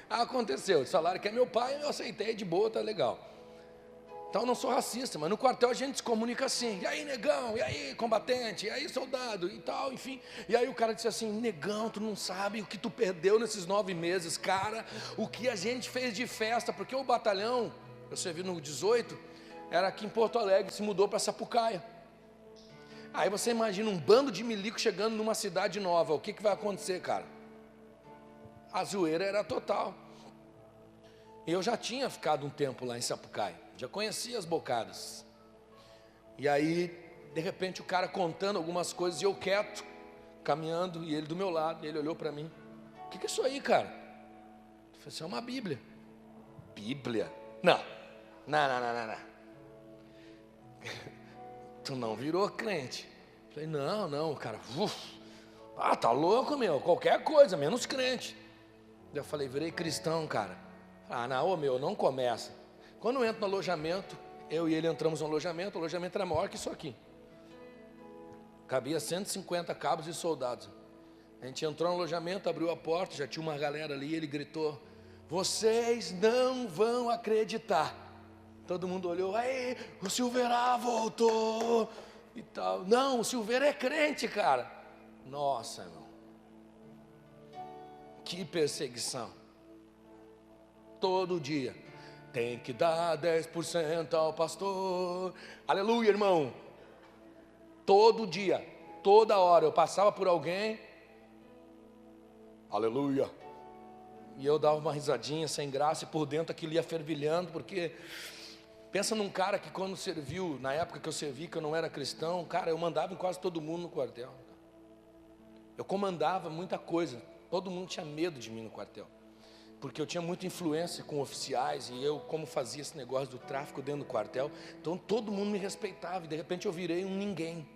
Aconteceu, falaram que é meu pai, eu aceitei de boa, tá legal. Então eu não sou racista, mas no quartel a gente se comunica assim, e aí negão, e aí combatente, e aí soldado, e tal, enfim. E aí o cara disse assim, negão, tu não sabe o que tu perdeu nesses 9 meses, cara, o que a gente fez de festa, porque o batalhão, eu servi no 18, era aqui em Porto Alegre, se mudou para Sapucaia. Aí você imagina um bando de milico chegando numa cidade nova, o que vai acontecer, cara? A zoeira era total. Eu já tinha ficado um tempo lá em Sapucaia, já conhecia as bocadas. E aí, de repente, o cara contando algumas coisas e eu quieto, caminhando, e ele do meu lado, e ele olhou para mim. O que é isso aí, cara? Eu falei, isso é uma Bíblia. Bíblia? Não. Tu não virou crente. Eu falei, não, cara. Tá louco, meu, qualquer coisa, menos crente. Eu falei, virei cristão, cara. Não começa. Quando eu entro no alojamento, eu e ele entramos no alojamento, o alojamento era maior que isso aqui. Cabia 150 cabos e soldados. A gente entrou no alojamento, abriu a porta, já tinha uma galera ali, ele gritou, vocês não vão acreditar. Todo mundo olhou, aí, o Silveira voltou e tal. Não, o Silveira é crente, cara. Nossa, irmão. Que perseguição. Todo dia. Tem que dar 10% ao pastor. Aleluia, irmão. Todo dia, toda hora eu passava por alguém. Aleluia. E eu dava uma risadinha sem graça e por dentro aquilo ia fervilhando, porque pensa num cara que quando serviu, na época que eu servi, que eu não era cristão, cara, eu mandava em quase todo mundo no quartel. Eu comandava muita coisa, todo mundo tinha medo de mim no quartel. Porque eu tinha muita influência com oficiais e eu, como fazia esse negócio do tráfico dentro do quartel, então todo mundo me respeitava e de repente eu virei um ninguém.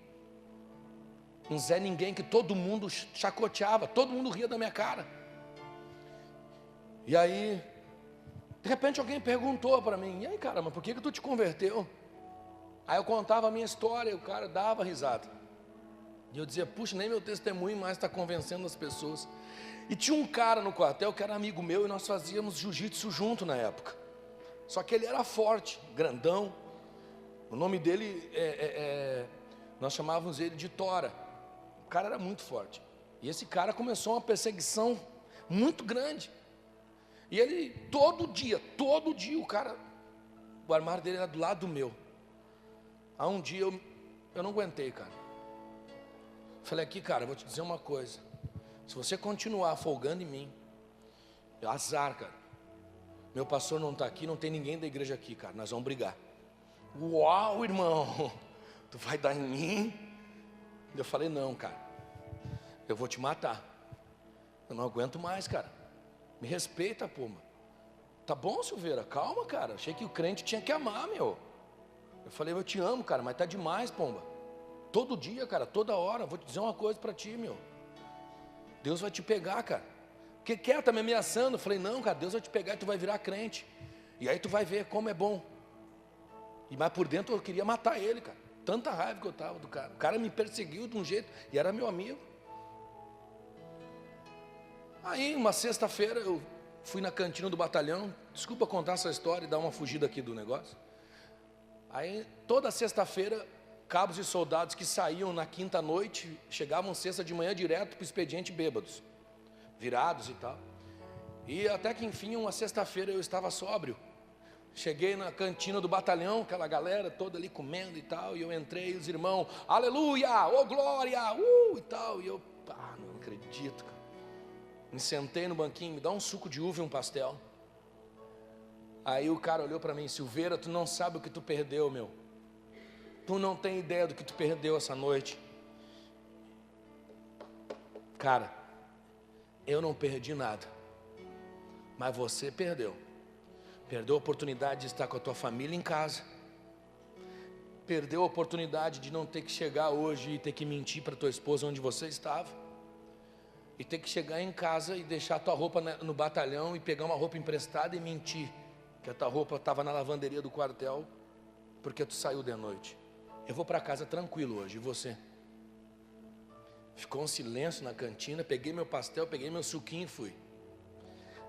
Um Zé Ninguém que todo mundo chacoteava, todo mundo ria da minha cara. E aí, de repente alguém perguntou para mim, e aí cara, mas por que tu te converteu? Aí eu contava a minha história e o cara dava risada. E eu dizia, puxa, nem meu testemunho mais está convencendo as pessoas. E tinha um cara no quartel que era amigo meu e nós fazíamos jiu-jitsu junto na época. Só que ele era forte, grandão. O nome dele, nós chamávamos ele de Tora. O cara era muito forte. E esse cara começou uma perseguição muito grande. E ele, todo dia, o armário dele era do lado do meu. Aí um dia eu não aguentei, cara. Falei aqui, cara, eu vou te dizer uma coisa. Se você continuar folgando em mim, azar, cara. Meu pastor não está aqui, não tem ninguém da igreja aqui, cara. Nós vamos brigar. Uau, irmão, tu vai dar em mim? Eu falei, não, cara. Eu vou te matar. Eu não aguento mais, cara. Me respeita, pô. Tá bom, Silveira, calma, cara. Achei que o crente tinha que amar, meu. Eu falei, eu te amo, cara, mas tá demais, pomba. Todo dia, cara, toda hora. Vou te dizer uma coisa para ti, meu. Deus vai te pegar, cara. Porque quer, tá me ameaçando. Eu falei, não, cara, Deus vai te pegar e tu vai virar crente. E aí tu vai ver como é bom. Mas por dentro eu queria matar ele, cara. Tanta raiva que eu tava do cara. O cara me perseguiu de um jeito e era meu amigo. Aí, uma sexta-feira, eu fui na cantina do batalhão. Desculpa contar essa história e dar uma fugida aqui do negócio. Aí, toda sexta-feira, cabos e soldados que saíam na quinta noite, chegavam sexta de manhã direto para o expediente bêbados, virados e tal. E até que enfim, uma sexta-feira eu estava sóbrio. Cheguei na cantina do batalhão, aquela galera toda ali comendo e tal. E eu entrei, os irmãos, aleluia, ô glória, e tal. E eu, não acredito, cara. Me sentei no banquinho, me dá um suco de uva e um pastel. Aí o cara olhou para mim, Silveira, tu não sabe o que tu perdeu, meu. Tu não tem ideia do que tu perdeu essa noite. Cara, eu não perdi nada, mas você perdeu. Perdeu a oportunidade de estar com a tua família em casa. Perdeu a oportunidade de não ter que chegar hoje e ter que mentir para tua esposa onde você estava. E ter que chegar em casa e deixar a tua roupa no batalhão e pegar uma roupa emprestada e mentir que a tua roupa estava na lavanderia do quartel porque tu saiu de noite. Eu vou para casa tranquilo hoje, e você? Ficou um silêncio na cantina, peguei meu pastel, peguei meu suquinho e fui.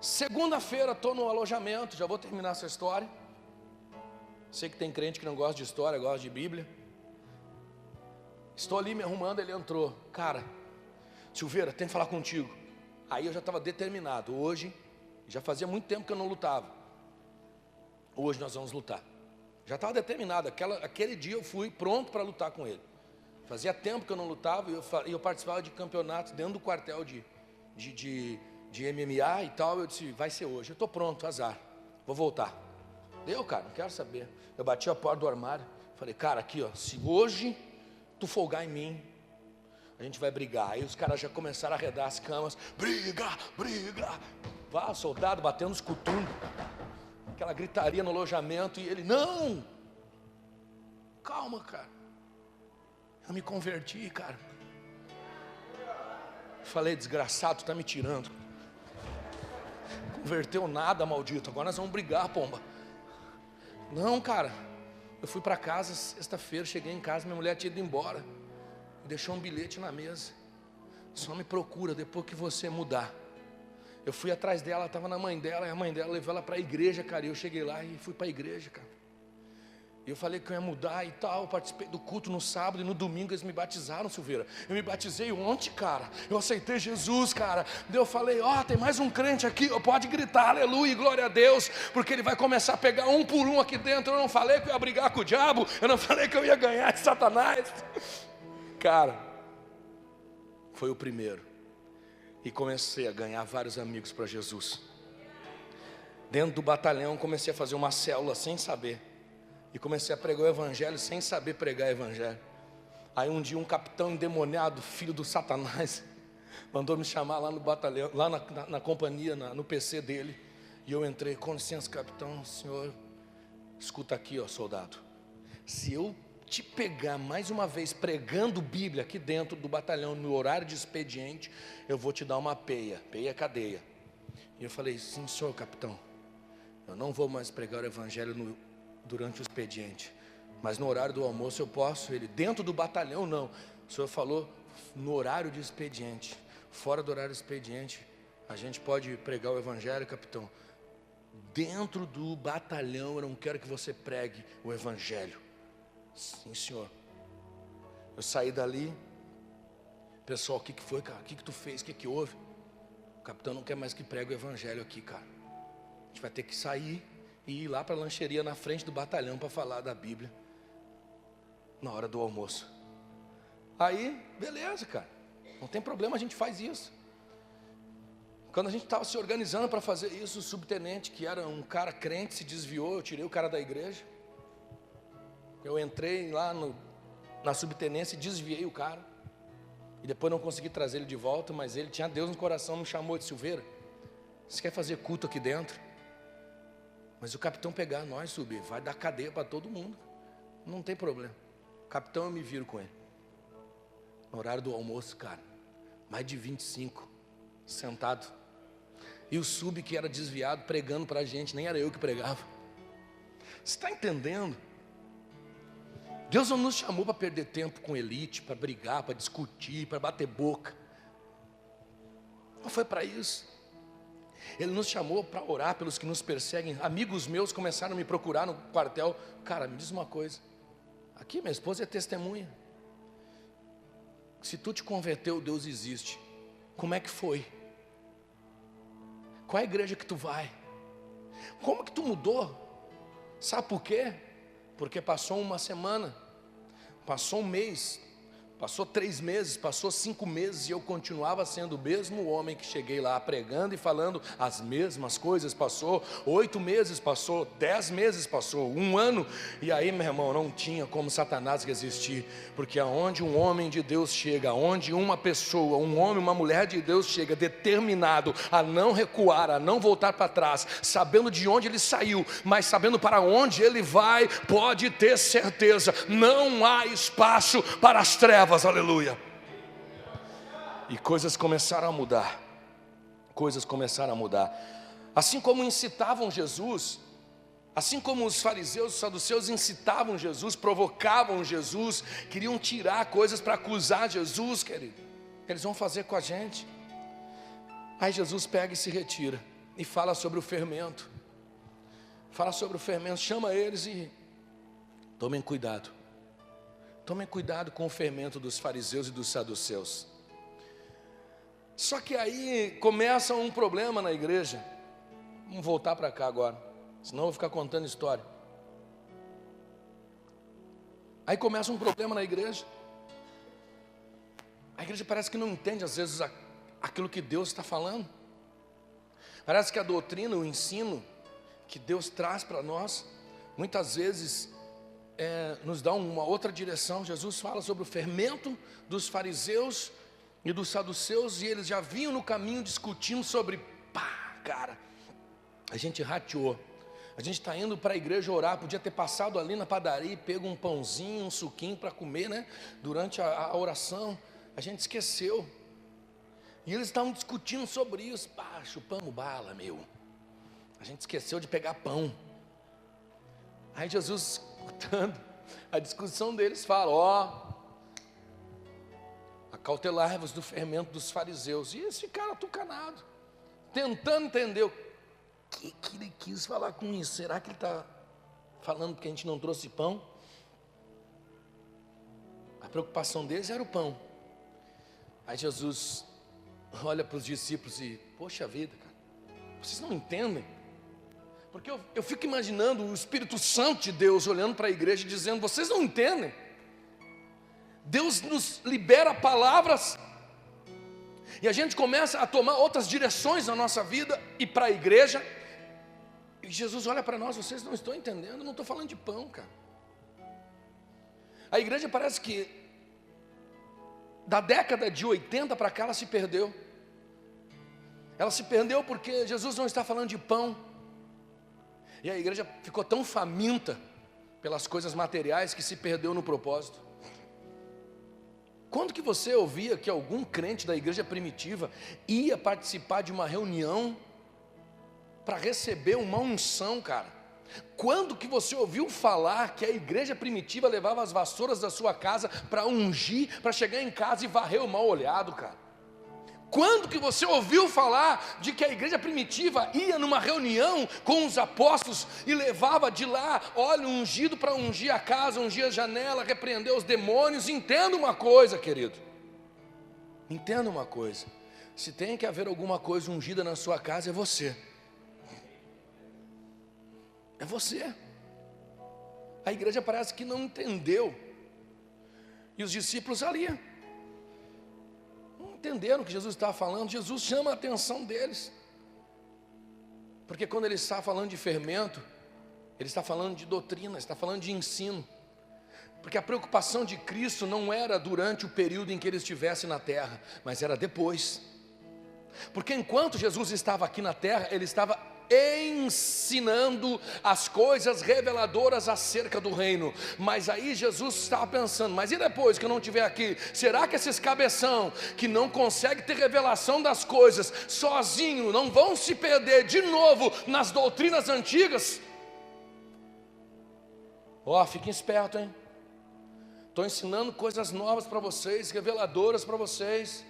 Segunda-feira estou no alojamento, já vou terminar essa história. Sei que tem crente que não gosta de história, gosta de Bíblia. Estou ali me arrumando, ele entrou. Cara, Silveira, tem que falar contigo. Aí eu já estava determinado. Hoje, já fazia muito tempo que eu não lutava. Hoje nós vamos lutar. Já estava determinado. Aquele dia eu fui pronto para lutar com ele. Fazia tempo que eu não lutava e eu participava de campeonatos dentro do quartel de MMA e tal. Eu disse, vai ser hoje. Eu estou pronto, azar. Vou voltar. Deu, cara, não quero saber. Eu bati a porta do armário. Falei, cara, aqui, ó, se hoje tu folgar em mim, a gente vai brigar. Aí os caras já começaram a arredar as camas. Briga, briga. Vá, soldado batendo os cotumbos. Aquela gritaria no alojamento. E ele, não. Calma, cara. Eu me converti, cara. Falei, desgraçado, tu tá me tirando. Converteu nada, maldito. Agora nós vamos brigar, pomba. Não, cara. Eu fui para casa sexta-feira, cheguei em casa, minha mulher tinha ido embora. Me deixou um bilhete na mesa. Só me procura depois que você mudar. Eu fui atrás dela, ela estava na mãe dela, e a mãe dela levou ela para a igreja, cara. E eu cheguei lá e fui para a igreja, cara. E eu falei que eu ia mudar e tal. Eu participei do culto no sábado e no domingo eles me batizaram, Silveira. Eu me batizei ontem, cara. Eu aceitei Jesus, cara. Daí eu falei, tem mais um crente aqui. Pode gritar, aleluia e glória a Deus, porque ele vai começar a pegar um por um aqui dentro. Eu não falei que eu ia brigar com o diabo. Eu não falei que eu ia ganhar de Satanás. Cara, foi o primeiro. E comecei a ganhar vários amigos para Jesus. Dentro do batalhão comecei a fazer uma célula sem saber. E comecei a pregar o evangelho sem saber pregar o evangelho. Aí um dia um capitão endemoniado, filho do Satanás, mandou me chamar lá no batalhão, lá na companhia, no PC dele. E eu entrei, com licença, capitão, senhor, escuta aqui, ó, soldado. Se eu te pegar mais uma vez pregando Bíblia aqui dentro do batalhão, no horário de expediente, eu vou te dar uma peia cadeia. E eu falei, sim, senhor capitão, eu não vou mais pregar o evangelho durante o expediente, mas no horário do almoço eu posso. Ele, dentro do batalhão não. O senhor falou no horário de expediente. Fora do horário de expediente a gente pode pregar o evangelho, capitão. Dentro do batalhão eu não quero que você pregue o evangelho. Sim, senhor. Eu saí dali. Pessoal, o que foi, cara? O que tu fez? O que houve? capitão não quer mais que pregue o evangelho aqui, cara. A gente vai ter que sair e ir lá para a lancheria na frente do batalhão para falar da Bíblia na hora do almoço. Aí, beleza, cara, não tem problema, a gente faz isso. Quando a gente estava se organizando para fazer isso, o subtenente, que era um cara crente, se desviou. Eu tirei o cara da igreja. Eu entrei lá na subtenência e desviei o cara. E depois não consegui trazer ele de volta, mas ele tinha Deus no coração, me chamou de Silveira. Você quer fazer culto aqui dentro? Mas o capitão pegar nós, subir, vai dar cadeia para todo mundo. Não tem problema. Capitão, eu me viro com ele. No horário do almoço, cara, mais de 25 sentado. E o sub que era desviado pregando para a gente, nem era eu que pregava. Você está entendendo? Deus não nos chamou para perder tempo com elite, para brigar, para discutir, para bater boca. Não foi para isso. Ele nos chamou para orar pelos que nos perseguem. Amigos meus começaram a me procurar no quartel. Cara, me diz uma coisa. Aqui minha esposa é testemunha. Se tu te converteu, Deus existe. Como é que foi? Qual é a igreja que tu vai? Como que tu mudou? Sabe por quê? Porque passou uma semana, passou um mês, passou 3 meses, passou 5 meses, e eu continuava sendo o mesmo homem que cheguei lá pregando e falando as mesmas coisas. Passou 8 meses, passou 10 meses, passou 1 ano, e aí, meu irmão, não tinha como Satanás resistir, porque aonde um homem de Deus chega, aonde uma pessoa, um homem, uma mulher de Deus chega, determinado a não recuar, a não voltar para trás, sabendo de onde ele saiu, mas sabendo para onde ele vai, pode ter certeza, não há espaço para as trevas. Aleluia. E coisas começaram a mudar. Coisas começaram a mudar. Assim como incitavam Jesus, assim como os fariseus, os saduceus incitavam Jesus, provocavam Jesus, queriam tirar coisas para acusar Jesus, querido. Eles vão fazer com a gente. Aí Jesus pega e se retira e fala sobre o fermento. Fala sobre o fermento, chama eles e tomem cuidado. Tomem cuidado com o fermento dos fariseus e dos saduceus. Só que aí começa um problema na igreja. Vamos voltar para cá agora, senão eu vou ficar contando história. Aí começa um problema na igreja. A igreja parece que não entende às vezes aquilo que Deus está falando. Parece que a doutrina, o ensino que Deus traz para nós, muitas vezes nos dá uma outra direção. Jesus fala sobre o fermento dos fariseus e dos saduceus, e eles já vinham no caminho discutindo sobre, cara, a gente rateou, a gente está indo para a igreja orar, podia ter passado ali na padaria e pego um pãozinho, um suquinho para comer, né, durante a oração, a gente esqueceu, e eles estavam discutindo sobre isso. Chupamos bala, meu, a gente esqueceu de pegar pão. Aí Jesus, escutando a discussão deles, fala, acautelai-vos do fermento dos fariseus. E eles ficaram atucanados, tentando entender o que ele quis falar com isso. Será que ele está falando porque a gente não trouxe pão? A preocupação deles era o pão. Aí Jesus olha para os discípulos e, poxa vida, cara, vocês não entendem? Porque eu fico imaginando o Espírito Santo de Deus olhando para a igreja e dizendo, vocês não entendem? Deus nos libera palavras e a gente começa a tomar outras direções na nossa vida e para a igreja, e Jesus olha para nós, vocês não estão entendendo, eu não estou falando de pão, cara. A igreja parece que da década de 80 para cá ela se perdeu. Ela se perdeu porque Jesus não está falando de pão. E a igreja ficou tão faminta pelas coisas materiais que se perdeu no propósito. Quando que você ouvia que algum crente da igreja primitiva ia participar de uma reunião para receber uma unção, cara? Quando que você ouviu falar que a igreja primitiva levava as vassouras da sua casa para ungir, para chegar em casa e varrer o mal olhado, cara? Quando que você ouviu falar de que a igreja primitiva ia numa reunião com os apóstolos e levava de lá óleo ungido para ungir a casa, ungir a janela, repreender os demônios? Entenda uma coisa, querido, entenda uma coisa, Se tem que haver alguma coisa ungida na sua casa, é você. É você. A igreja parece que não entendeu. E os discípulos ali não entenderam o que Jesus estava falando. Jesus chama a atenção deles. Porque quando ele está falando de fermento, ele está falando de doutrina, está falando de ensino. Porque a preocupação de Cristo não era durante o período em que ele estivesse na terra, mas era depois. Porque enquanto Jesus estava aqui na terra, ele estava ensinando as coisas reveladoras acerca do reino. Mas aí Jesus estava pensando, mas e depois que eu não estiver aqui? Será que esses cabeção que não conseguem ter revelação das coisas sozinho, não vão se perder de novo nas doutrinas antigas? Fiquem espertos, hein? Estou ensinando coisas novas para vocês, reveladoras para vocês.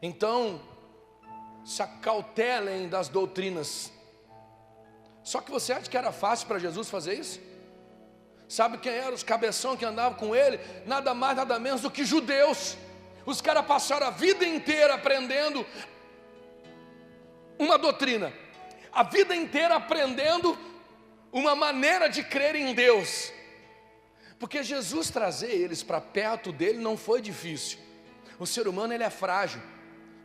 Então, se acautelem das doutrinas. Só que você acha que era fácil para Jesus fazer isso? Sabe quem eram os cabeção que andavam com ele? Nada mais, nada menos do que judeus. Os caras passaram a vida inteira aprendendo uma doutrina, a vida inteira aprendendo uma maneira de crer em Deus. Porque Jesus trazer eles para perto dele não foi difícil. O ser humano ele é frágil.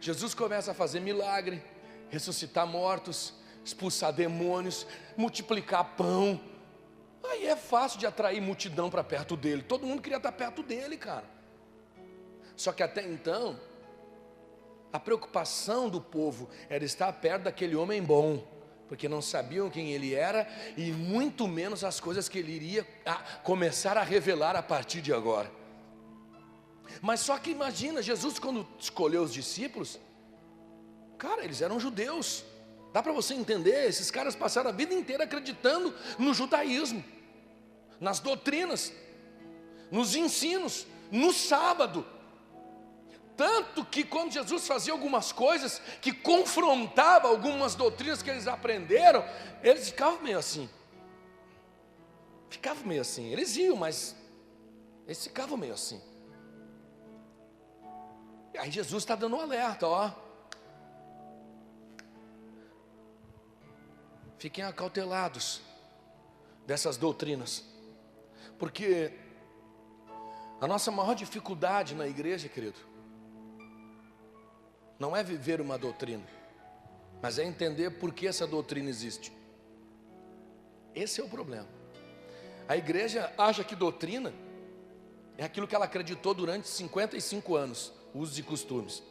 Jesus começa a fazer milagre, ressuscitar mortos, expulsar demônios, multiplicar pão. Aí é fácil de atrair multidão para perto dele. Todo mundo queria estar perto dele, cara. Só que até então, a preocupação do povo era estar perto daquele homem bom, porque não sabiam quem ele era e muito menos as coisas que ele iria começar a revelar a partir de agora. Mas só que imagina, Jesus quando escolheu os discípulos, cara, eles eram judeus. Dá para você entender, esses caras passaram a vida inteira acreditando no judaísmo, nas doutrinas, nos ensinos, no sábado. Tanto que quando Jesus fazia algumas coisas que confrontava algumas doutrinas que eles aprenderam, eles ficavam meio assim. Eles iam, mas eles ficavam meio assim. E aí Jesus está dando um alerta, Fiquem acautelados dessas doutrinas. Porque a nossa maior dificuldade na igreja, querido, não é viver uma doutrina, mas é entender por que essa doutrina existe. Esse é o problema. A igreja acha que doutrina é aquilo que ela acreditou durante 55 anos, usos e costumes.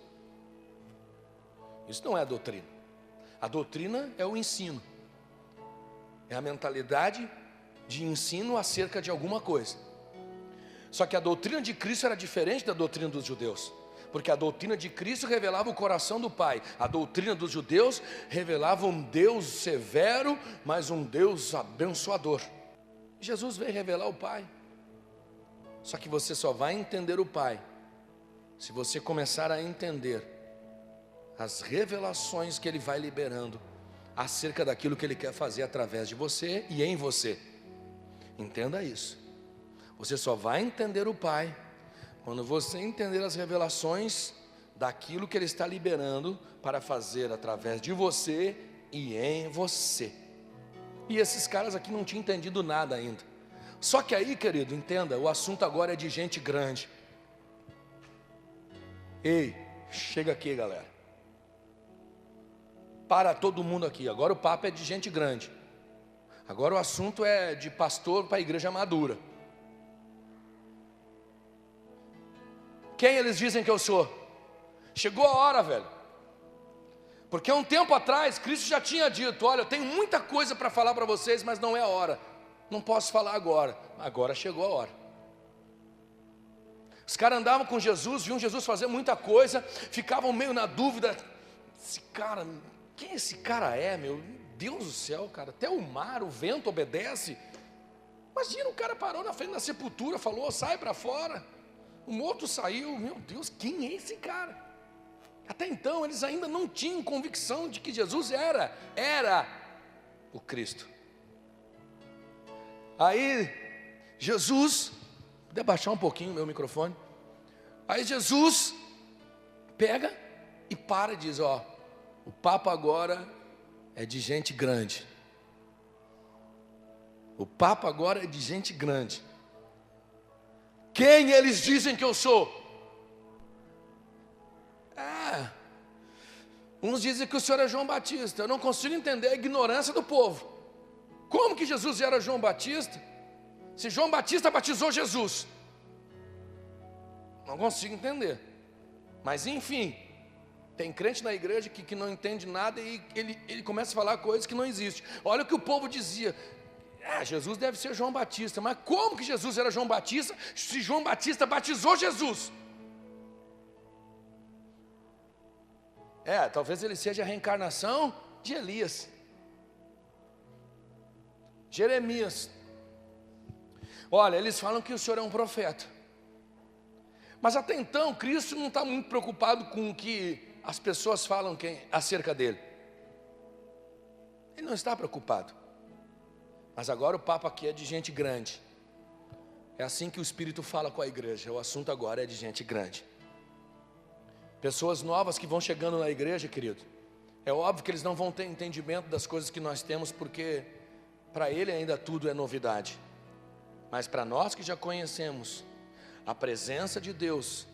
Isso não é a doutrina. A doutrina é o ensino, é a mentalidade de ensino acerca de alguma coisa. Só que a doutrina de Cristo era diferente da doutrina dos judeus, porque a doutrina de Cristo revelava o coração do Pai. A doutrina dos judeus revelava um Deus severo, mas um Deus abençoador. Jesus veio revelar o Pai. Só que você só vai entender o Pai se você começar a entender as revelações que Ele vai liberando acerca daquilo que Ele quer fazer através de você e em você. Entenda isso. Você só vai entender o Pai quando você entender as revelações daquilo que Ele está liberando para fazer através de você e em você. E esses caras aqui não tinham entendido nada ainda. Só que aí, querido, entenda, o assunto agora é de gente grande. Ei, chega aqui, galera. Para todo mundo aqui. Agora o papo é de gente grande. Agora o assunto é de pastor para a igreja madura. Quem eles dizem que eu sou? Chegou a hora, velho. Porque um tempo atrás, Cristo já tinha dito: olha, eu tenho muita coisa para falar para vocês, mas não é a hora. Não posso falar agora. Agora chegou a hora. Os caras andavam com Jesus, viam Jesus fazer muita coisa, ficavam meio na dúvida: esse cara, quem esse cara é, meu Deus do céu, cara? Até o mar, o vento obedece. Imagina, o cara parou na frente da sepultura, falou: sai para fora. O morto saiu. Meu Deus, quem é esse cara? Até então eles ainda não tinham convicção de que Jesus era o Cristo. Aí Jesus, vou abaixar um pouquinho o meu microfone. Aí Jesus pega e para e diz: ó, o papo agora é de gente grande. O papo agora é de gente grande. Quem eles dizem que eu sou? Uns dizem que o Senhor é João Batista. Eu não consigo entender a ignorância do povo. Como que Jesus era João Batista, se João Batista batizou Jesus? Não consigo entender. Mas enfim, tem crente na igreja que não entende nada e ele começa a falar coisas que não existem. Olha o que o povo dizia: Jesus deve ser João Batista. Mas como que Jesus era João Batista, se João Batista batizou Jesus? Talvez ele seja a reencarnação de Elias, Jeremias. Olha, eles falam que o Senhor é um profeta, mas até então Cristo não está muito preocupado com o que as pessoas falam acerca dele. Ele não está preocupado. Mas agora o papo aqui é de gente grande. É assim que o Espírito fala com a igreja. O assunto agora é de gente grande. Pessoas novas que vão chegando na igreja, querido, é óbvio que eles não vão ter entendimento das coisas que nós temos, porque para ele ainda tudo é novidade. Mas para nós que já conhecemos a presença de Deus,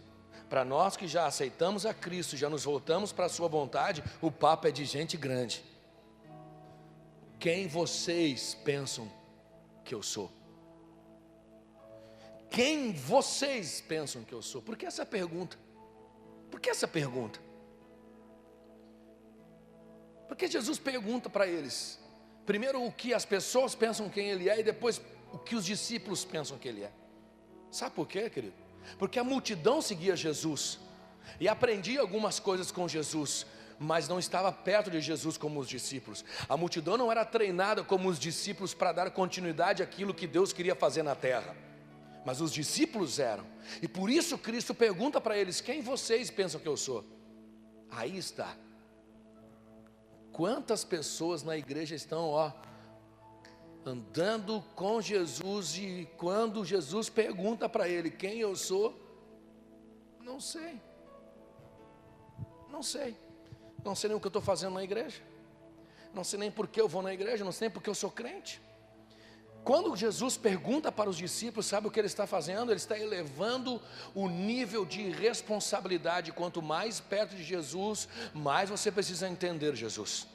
para nós que já aceitamos a Cristo, já nos voltamos para a sua vontade, o papo é de gente grande. Quem vocês pensam que eu sou? Quem vocês pensam que eu sou? Por que essa pergunta? Por que essa pergunta? Porque Jesus pergunta para eles, primeiro o que as pessoas pensam quem ele é, e depois o que os discípulos pensam que ele é. Sabe por quê, querido? Porque a multidão seguia Jesus e aprendia algumas coisas com Jesus, mas não estava perto de Jesus como os discípulos. A multidão não era treinada como os discípulos para dar continuidade àquilo que Deus queria fazer na terra, mas os discípulos eram. E por isso Cristo pergunta para eles: quem vocês pensam que eu sou? Aí está. Quantas pessoas na igreja estão andando com Jesus, e quando Jesus pergunta para ele quem eu sou, não sei. Não sei nem o que eu estou fazendo na igreja, não sei nem por que eu vou na igreja, não sei nem porque eu sou crente. Quando Jesus pergunta para os discípulos, sabe o que ele está fazendo? Ele está elevando o nível de responsabilidade. Quanto mais perto de Jesus, mais você precisa entender Jesus.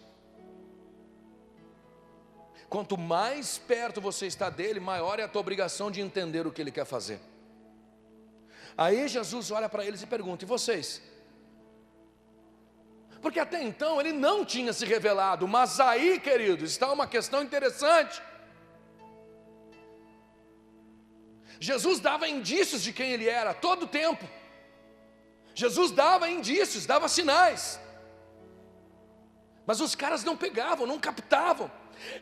Quanto mais perto você está dele, maior é a tua obrigação de entender o que ele quer fazer. Aí Jesus olha para eles e pergunta: e vocês? Porque até então ele não tinha se revelado, mas aí, queridos, está uma questão interessante. Jesus dava indícios de quem ele era todo o tempo. Jesus dava indícios, dava sinais, mas os caras não pegavam, não captavam.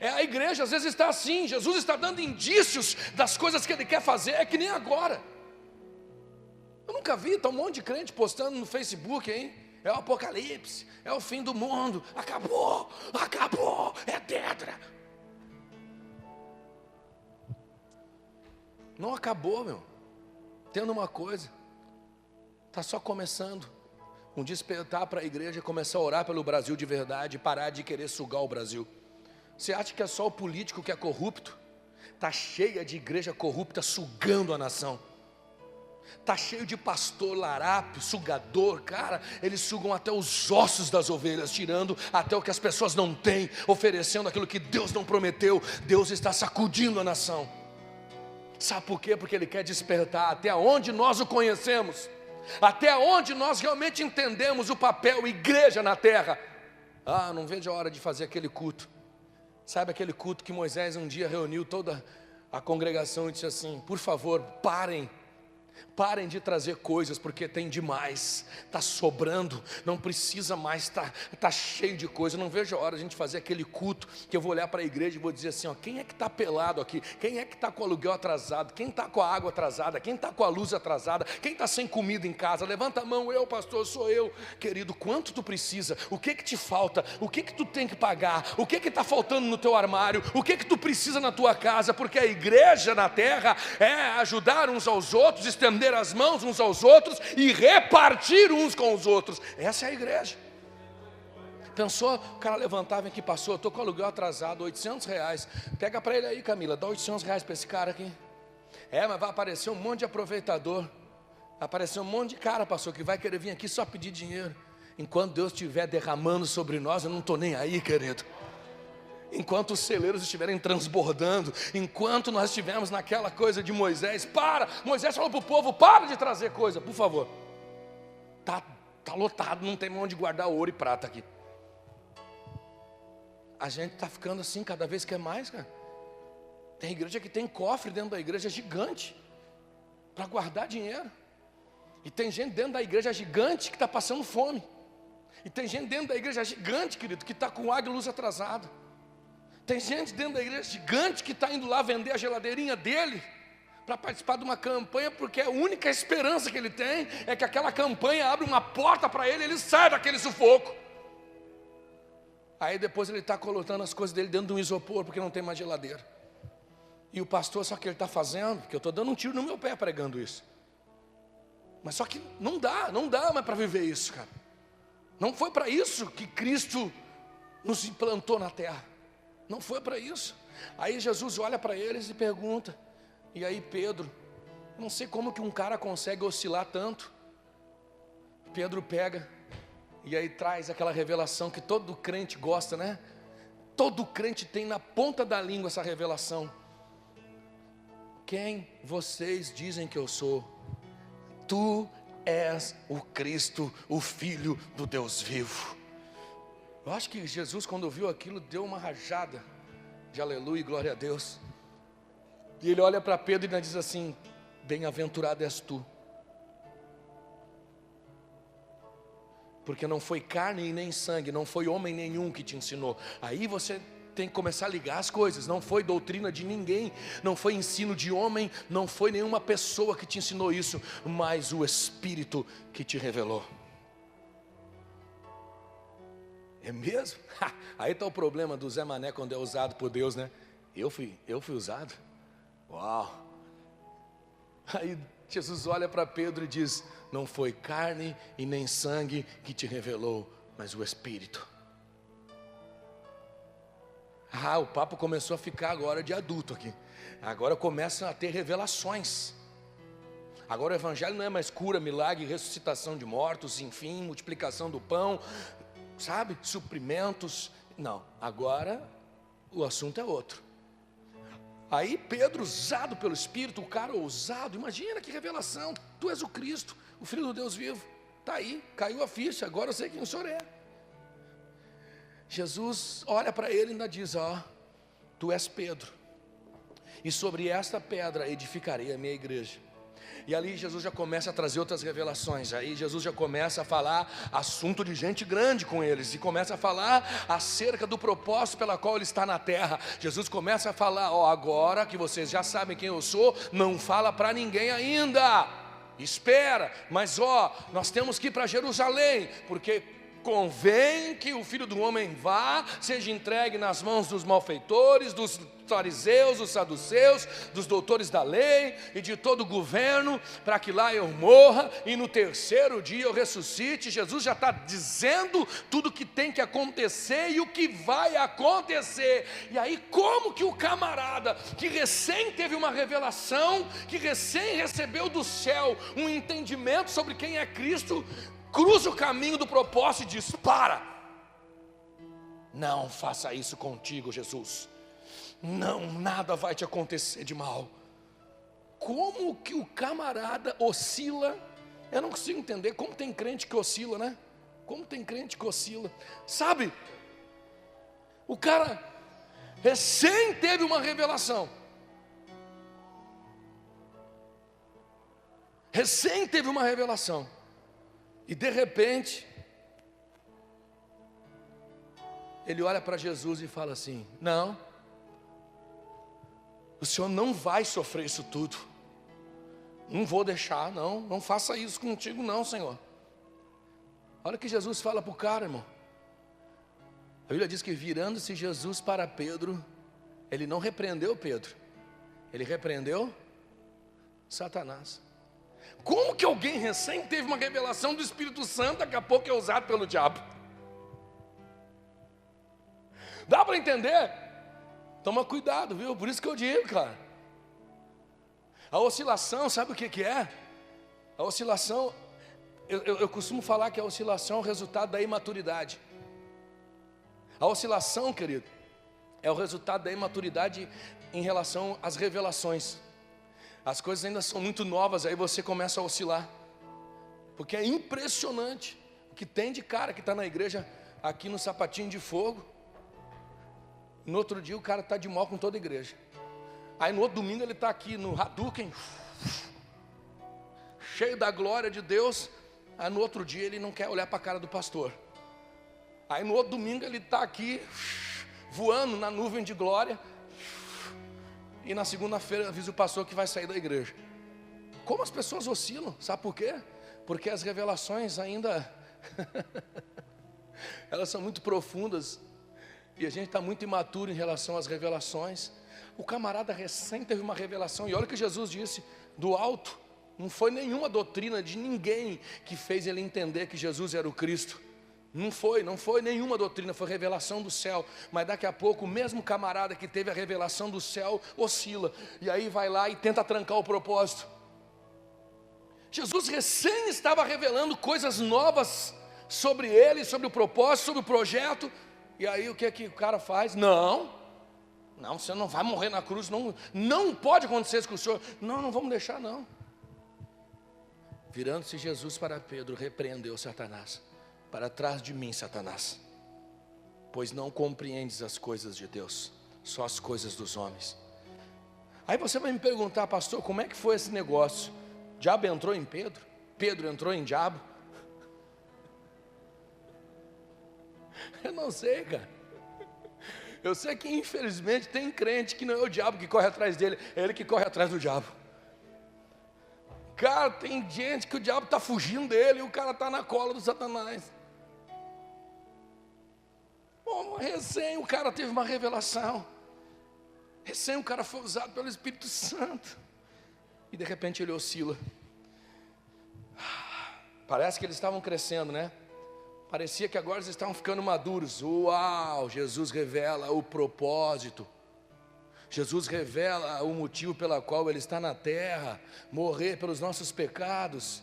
A igreja às vezes está assim: Jesus está dando indícios das coisas que ele quer fazer, é que nem agora. Eu nunca vi, está um monte de crente postando no Facebook, hein? É o apocalipse, é o fim do mundo, acabou, é tetra. Não acabou, meu. Entenda uma coisa, está só começando. Um despertar para a igreja, começar a orar pelo Brasil de verdade, parar de querer sugar o Brasil. Você acha que é só o político que é corrupto? Está cheia de igreja corrupta sugando a nação. Está cheio de pastor larápio, sugador, cara. Eles sugam até os ossos das ovelhas, tirando até o que as pessoas não têm, oferecendo aquilo que Deus não prometeu. Deus está sacudindo a nação. Sabe por quê? Porque ele quer despertar até onde nós o conhecemos, até onde nós realmente entendemos o papel igreja na terra. Não vejo a hora de fazer aquele culto. Sabe aquele culto que Moisés um dia reuniu toda a congregação e disse assim: por favor, parem de trazer coisas, porque tem demais, está sobrando, não precisa mais, está cheio de coisa. Não vejo a hora de a gente fazer aquele culto que eu vou olhar para a igreja e vou dizer assim: quem é que está pelado aqui? Quem é que está com o aluguel atrasado? Quem está com a água atrasada? Quem está com a luz atrasada? Quem está sem comida em casa? Levanta a mão. Eu, pastor, sou eu. Querido, quanto tu precisa? O que te falta? O que tu tem que pagar? O que está faltando no teu armário? O que tu precisa na tua casa? Porque a igreja na terra é ajudar uns aos outros, estender as mãos uns aos outros e repartir uns com os outros. Essa é a igreja. Pensou, o cara levantava aqui, passou, estou com aluguel atrasado, R$800. Pega para ele aí, Camila, dá R$800 para esse cara aqui. Mas vai aparecer um monte de aproveitador. Vai aparecer um monte de cara, pastor, que vai querer vir aqui só pedir dinheiro. Enquanto Deus estiver derramando sobre nós, eu não estou nem aí, querido. Enquanto os celeiros estiverem transbordando, enquanto nós estivermos naquela coisa de Moisés, Moisés falou para o povo, para de trazer coisa, por favor. Tá lotado, não tem onde guardar ouro e prata aqui. A gente está ficando assim, cada vez quer mais, cara. Tem igreja que tem cofre dentro da igreja gigante, para guardar dinheiro. E tem gente dentro da igreja gigante que está passando fome. E tem gente dentro da igreja gigante, querido, que está com água e luz atrasado. Tem gente dentro da igreja gigante que está indo lá vender a geladeirinha dele para participar de uma campanha, porque a única esperança que ele tem é que aquela campanha abra uma porta para ele e ele sai daquele sufoco. Aí depois ele está colocando as coisas dele dentro de um isopor, porque não tem mais geladeira. E o pastor, só que ele está fazendo, porque eu estou dando um tiro no meu pé pregando isso. Mas só que não dá mais para viver isso, cara. Não foi para isso que Cristo nos implantou na terra. Não foi para isso. Aí Jesus olha para eles e pergunta. E aí Pedro, não sei como que um cara consegue oscilar tanto. Pedro pega e aí traz aquela revelação que todo crente gosta, né? Todo crente tem na ponta da língua essa revelação. Quem vocês dizem que eu sou? Tu és o Cristo, o Filho do Deus vivo. Eu acho que Jesus, quando viu aquilo, deu uma rajada de aleluia e glória a Deus. E ele olha para Pedro e diz assim: bem-aventurado és tu, porque não foi carne e nem sangue, não foi homem nenhum que te ensinou. Aí você tem que começar a ligar as coisas. Não foi doutrina de ninguém, não foi ensino de homem, não foi nenhuma pessoa que te ensinou isso, mas o Espírito que te revelou. É mesmo? Aí está o problema do Zé Mané quando é usado por Deus, né? Eu fui usado? Uau! Aí Jesus olha para Pedro e diz: não foi carne e nem sangue que te revelou, mas o Espírito. O papo começou a ficar agora de adulto aqui. Agora começam a ter revelações. Agora o evangelho não é mais cura, milagre, ressuscitação de mortos, enfim, multiplicação do pão, sabe, suprimentos. Não, agora o assunto é outro. Aí Pedro, usado pelo Espírito, o cara ousado, imagina que revelação. Tu és o Cristo, o Filho do Deus vivo. Está aí, caiu a ficha, agora eu sei quem o Senhor é. Jesus olha para ele e ainda diz: tu és Pedro, e sobre esta pedra edificarei a minha igreja. E ali Jesus já começa a trazer outras revelações. Aí Jesus já começa a falar assunto de gente grande com eles, e começa a falar acerca do propósito pela qual ele está na terra. Jesus começa a falar: agora que vocês já sabem quem eu sou, não fala para ninguém ainda, espera, mas nós temos que ir para Jerusalém, porque convém que o Filho do Homem vá, seja entregue nas mãos dos malfeitores, dos fariseus, dos saduceus, dos doutores da lei e de todo o governo, para que lá eu morra e no terceiro dia eu ressuscite. Jesus já está dizendo tudo o que tem que acontecer e o que vai acontecer. E aí, como que o camarada que recém teve uma revelação, que recém recebeu do céu um entendimento sobre quem é Cristo, cruza o caminho do propósito e diz: para, não faça isso contigo, Jesus. Não, nada vai te acontecer de mal. Como que o camarada oscila? Eu não consigo entender como tem crente que oscila, né? Como tem crente que oscila, sabe? O cara recém teve uma revelação, e de repente ele olha para Jesus e fala assim: não, o Senhor não vai sofrer isso tudo, não vou deixar, não faça isso contigo não, Senhor. Olha o que Jesus fala para o cara, irmão. A Bíblia diz que virando-se Jesus para Pedro, ele não repreendeu Pedro, ele repreendeu Satanás. Como que alguém recém teve uma revelação do Espírito Santo, daqui a pouco é usado pelo diabo? Dá para entender? Toma cuidado, viu? Por isso que eu digo, cara. A oscilação, sabe o que é? A oscilação, eu costumo falar que a oscilação é o resultado da imaturidade. A oscilação, querido, é o resultado da imaturidade em relação às revelações. As coisas ainda são muito novas, aí você começa a oscilar. Porque é impressionante o que tem de cara que está na igreja aqui no sapatinho de fogo. No outro dia o cara está de mal com toda a igreja. Aí no outro domingo ele está aqui no Hadouken, cheio da glória de Deus. Aí no outro dia ele não quer olhar para a cara do pastor. Aí no outro domingo ele está aqui, voando na nuvem de glória. E na segunda-feira avisa o pastor que vai sair da igreja. Como as pessoas oscilam, sabe por quê? Porque as revelações ainda elas são muito profundas. E a gente está muito imaturo em relação às revelações. O camarada recém teve uma revelação. E olha o que Jesus disse do alto. Não foi nenhuma doutrina de ninguém que fez ele entender que Jesus era o Cristo. Não foi nenhuma doutrina, foi revelação do céu. Mas daqui a pouco o mesmo camarada que teve a revelação do céu oscila. E aí vai lá e tenta trancar o propósito. Jesus recém estava revelando coisas novas sobre ele, sobre o propósito, sobre o projeto. E aí o que o cara faz? Não, você não vai morrer na cruz, não pode acontecer isso com o Senhor. Não vamos deixar não. Virando-se Jesus para Pedro, repreendeu Satanás. Para trás de mim, Satanás, pois não compreendes as coisas de Deus, só as coisas dos homens. Aí você vai me perguntar, pastor, como é que foi esse negócio? O diabo entrou em Pedro? Pedro entrou em diabo? Eu não sei, cara. Eu sei que infelizmente tem crente que não é o diabo que corre atrás dele, é ele que corre atrás do diabo. Cara, tem gente que o diabo está fugindo dele e o cara está na cola do Satanás. Bom, recém o cara teve uma revelação. Recém o cara foi usado pelo Espírito Santo. E de repente ele oscila. Parece que eles estavam crescendo, né? Parecia que agora eles estavam ficando maduros. Uau, Jesus revela o propósito. Jesus revela o motivo pela qual Ele está na terra. Morrer pelos nossos pecados.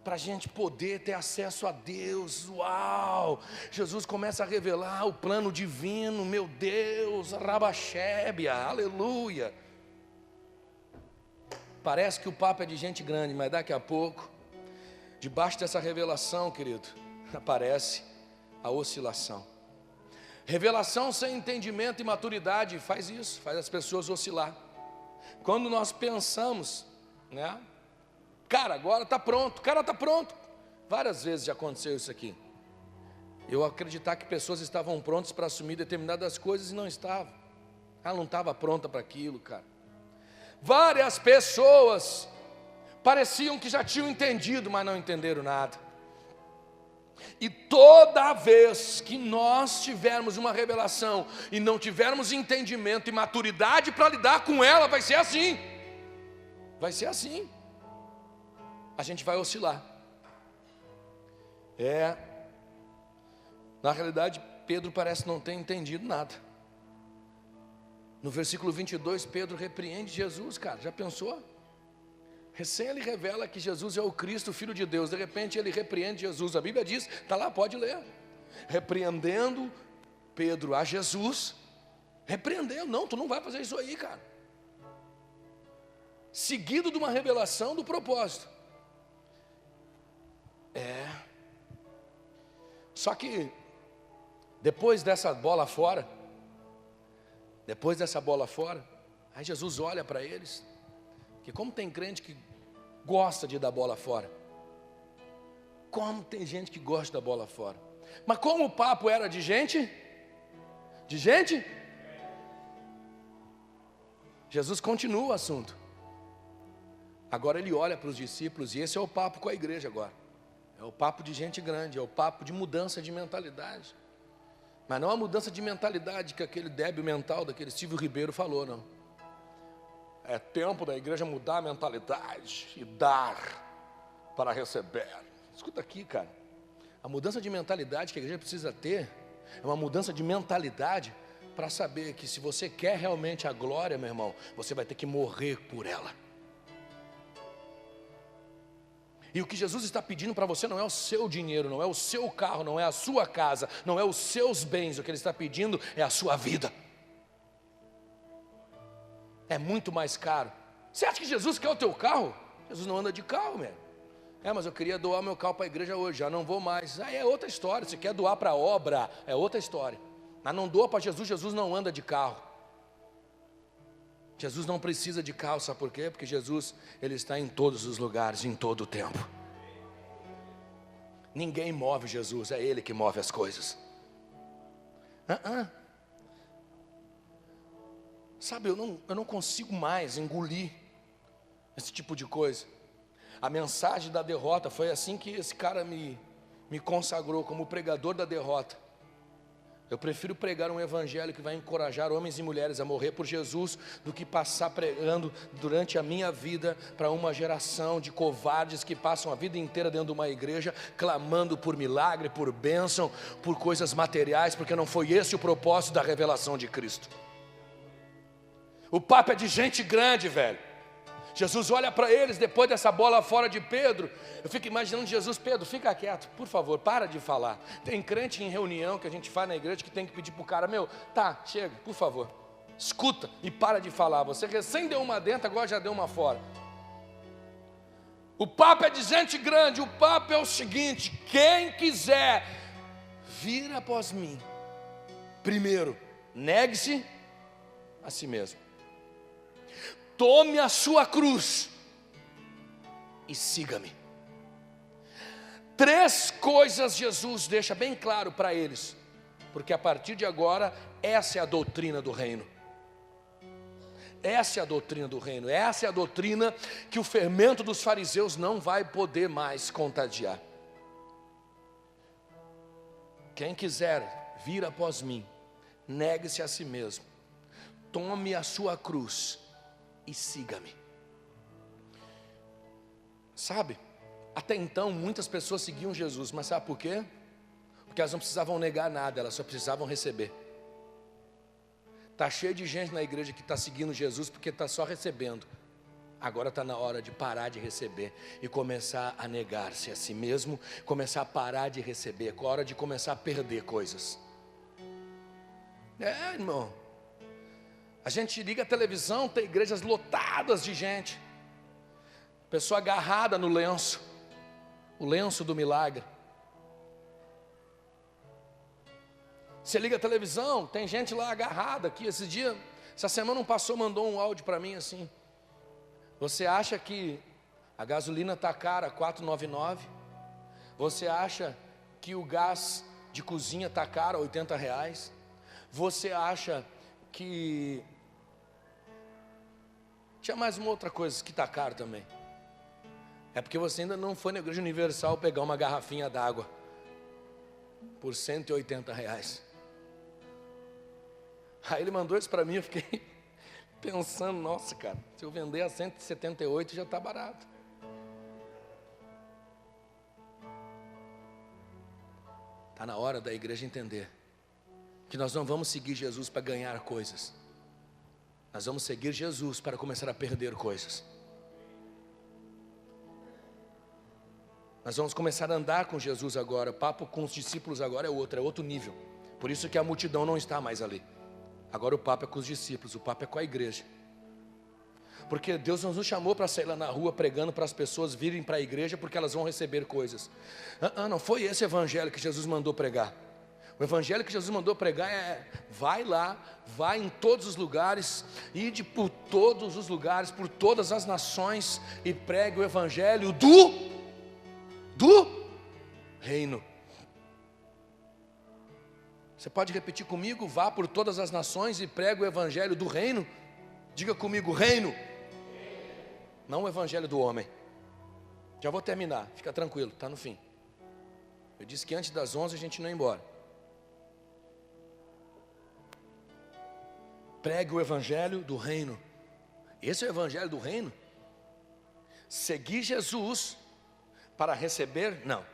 Para a gente poder ter acesso a Deus. Uau! Jesus começa a revelar o plano divino. Meu Deus, Rabachébia, aleluia. Parece que o papo é de gente grande, mas daqui a pouco, debaixo dessa revelação, querido, aparece a oscilação. Revelação sem entendimento e maturidade faz isso, faz as pessoas oscilar. Quando nós pensamos, né? Cara, agora está pronto, o cara está pronto. Várias vezes já aconteceu isso aqui. Eu acreditar que pessoas estavam prontas para assumir determinadas coisas e não estavam. Ela não estava pronta para aquilo, cara. Várias pessoas pareciam que já tinham entendido, mas não entenderam nada. E toda vez que nós tivermos uma revelação e não tivermos entendimento e maturidade para lidar com ela, vai ser assim. Vai ser assim. A gente vai oscilar. Na realidade, Pedro parece não ter entendido nada. No versículo 22, Pedro repreende Jesus, cara, já pensou? Recém ele revela que Jesus é o Cristo, Filho de Deus. De repente ele repreende Jesus. A Bíblia diz, está lá, pode ler. Repreendendo Pedro a Jesus. Repreendendo, não, tu não vai fazer isso aí, cara. Seguido de uma revelação do propósito. Só que depois dessa bola fora, aí Jesus olha para eles. Porque como tem crente que gosta de dar bola fora. Como tem gente que gosta da bola fora. Mas como o papo era de gente? De gente? Jesus continua o assunto. Agora ele olha para os discípulos e esse é o papo com a igreja agora. É o papo de gente grande, é o papo de mudança de mentalidade. Mas não a mudança de mentalidade que aquele débil mental daquele Silvio Ribeiro falou, não. É tempo da igreja mudar a mentalidade e dar. para receber. Escuta aqui, cara. A mudança de mentalidade que a igreja precisa ter é uma mudança de mentalidade para saber que se você quer realmente a glória, meu irmão, você vai ter que morrer por ela. E o que Jesus está pedindo para você não é o seu dinheiro, não é o seu carro, não é a sua casa, não é os seus bens. O que Ele está pedindo é a sua vida. É muito mais caro. Você acha que Jesus quer o teu carro? Jesus não anda de carro, meu. Mas eu queria doar meu carro para a igreja hoje, já não vou mais. Aí é outra história. Se quer doar para a obra, é outra história. Mas não doa para Jesus, Jesus não anda de carro. Jesus não precisa de carro, sabe por quê? Porque Jesus, Ele está em todos os lugares, em todo o tempo. Ninguém move Jesus, é Ele que move as coisas. Sabe, eu não consigo mais engolir esse tipo de coisa. A mensagem da derrota foi assim que esse cara me consagrou como pregador da derrota. Eu prefiro pregar um evangelho que vai encorajar homens e mulheres a morrer por Jesus do que passar pregando durante a minha vida para uma geração de covardes que passam a vida inteira dentro de uma igreja clamando por milagre, por bênção, por coisas materiais, porque não foi esse o propósito da revelação de Cristo. O papo é de gente grande, velho. Jesus olha para eles depois dessa bola fora de Pedro. Eu fico imaginando Jesus: Pedro, fica quieto, por favor, para de falar. Tem crente em reunião que a gente faz na igreja que tem que pedir para o cara: meu, tá, chega, por favor, escuta e para de falar. Você recém deu uma dentro, agora já deu uma fora. O papo é de gente grande. O papo é o seguinte: quem quiser vir após mim, primeiro, negue-se a si mesmo. Tome a sua cruz e siga-me. 3 coisas Jesus deixa bem claro para eles, porque a partir de agora, essa é a doutrina do reino. Essa é a doutrina do reino, essa é a doutrina que o fermento dos fariseus não vai poder mais contagiar. Quem quiser vir após mim, negue-se a si mesmo, tome a sua cruz e siga-me. Sabe, até então muitas pessoas seguiam Jesus, mas sabe por quê? Porque elas não precisavam negar nada, elas só precisavam receber. Está cheio de gente na igreja que está seguindo Jesus porque está só recebendo. Agora está na hora de parar de receber e começar a negar-se a si mesmo, começar a parar de receber, é hora de começar a perder coisas. Irmão, a gente liga a televisão, tem igrejas lotadas de gente, pessoa agarrada no lenço, o lenço do milagre. Você liga a televisão, tem gente lá agarrada aqui. Essa semana um pastor mandou um áudio para mim assim: você acha que a gasolina está cara, R$4,99? Você acha que o gás de cozinha está caro, R$80? Você acha que... Tinha mais uma outra coisa que está caro também. É porque você ainda não foi na Igreja Universal pegar uma garrafinha d'água por R$180. Aí ele mandou isso para mim, eu fiquei pensando: nossa, cara, se eu vender a 178 já está barato. Está na hora da igreja entender que nós não vamos seguir Jesus para ganhar coisas. Nós vamos seguir Jesus para começar a perder coisas. Nós vamos começar a andar com Jesus agora. O papo com os discípulos agora é outro nível. Por isso que a multidão não está mais ali. Agora o papo é com os discípulos, o papo é com a igreja. Porque Deus não nos chamou para sair lá na rua pregando para as pessoas virem para a igreja porque elas vão receber coisas. Não foi esse evangelho que Jesus mandou pregar. O evangelho que Jesus mandou pregar é: vai lá, vai em todos os lugares, ide por todos os lugares, por todas as nações e pregue o evangelho do reino. Você pode repetir comigo? Vá por todas as nações e pregue o evangelho do reino. Diga comigo: reino. Não o evangelho do homem. Já vou terminar, fica tranquilo, está no fim. Eu disse que antes das 11 a gente não ia embora. Pregue o evangelho do reino. Esse é o evangelho do reino. Seguir Jesus para receber? Não.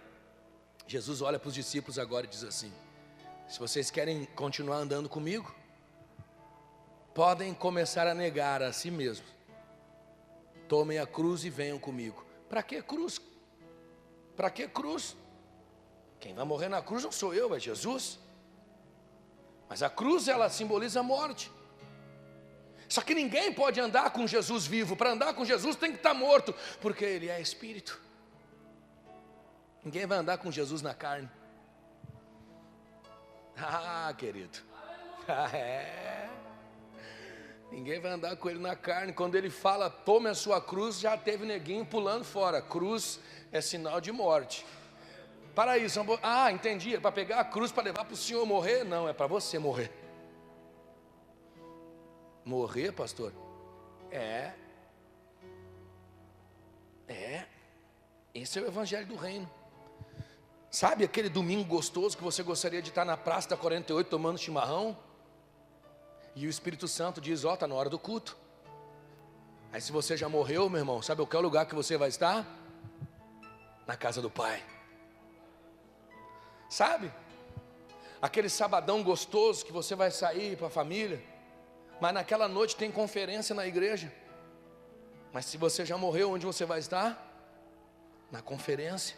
Jesus olha para os discípulos agora e diz assim: se vocês querem continuar andando comigo, podem começar a negar a si mesmos. Tomem a cruz e venham comigo. Para que cruz? Para que cruz? Quem vai morrer na cruz não sou eu, é Jesus. Mas a cruz, ela simboliza a morte. Só que ninguém pode andar com Jesus vivo. Para andar com Jesus tem que estar morto, porque Ele é Espírito. Ninguém vai andar com Jesus na carne. Ah, querido. É. Ninguém vai andar com Ele na carne. Quando Ele fala, tome a sua cruz, já teve neguinho pulando fora. Cruz é sinal de morte. Para isso, entendi, é para pegar a cruz para levar para o Senhor morrer? Não, é para você morrer. Morrer, pastor? Esse é o evangelho do reino. Sabe aquele domingo gostoso que você gostaria de estar na praça da 48 tomando chimarrão? E o Espírito Santo diz, está na hora do culto. Aí se você já morreu, meu irmão, sabe qual é o lugar que você vai estar? Na casa do Pai. Sabe? Aquele sabadão gostoso que você vai sair para a família, mas naquela noite tem conferência na igreja. Mas se você já morreu, onde você vai estar? Na conferência.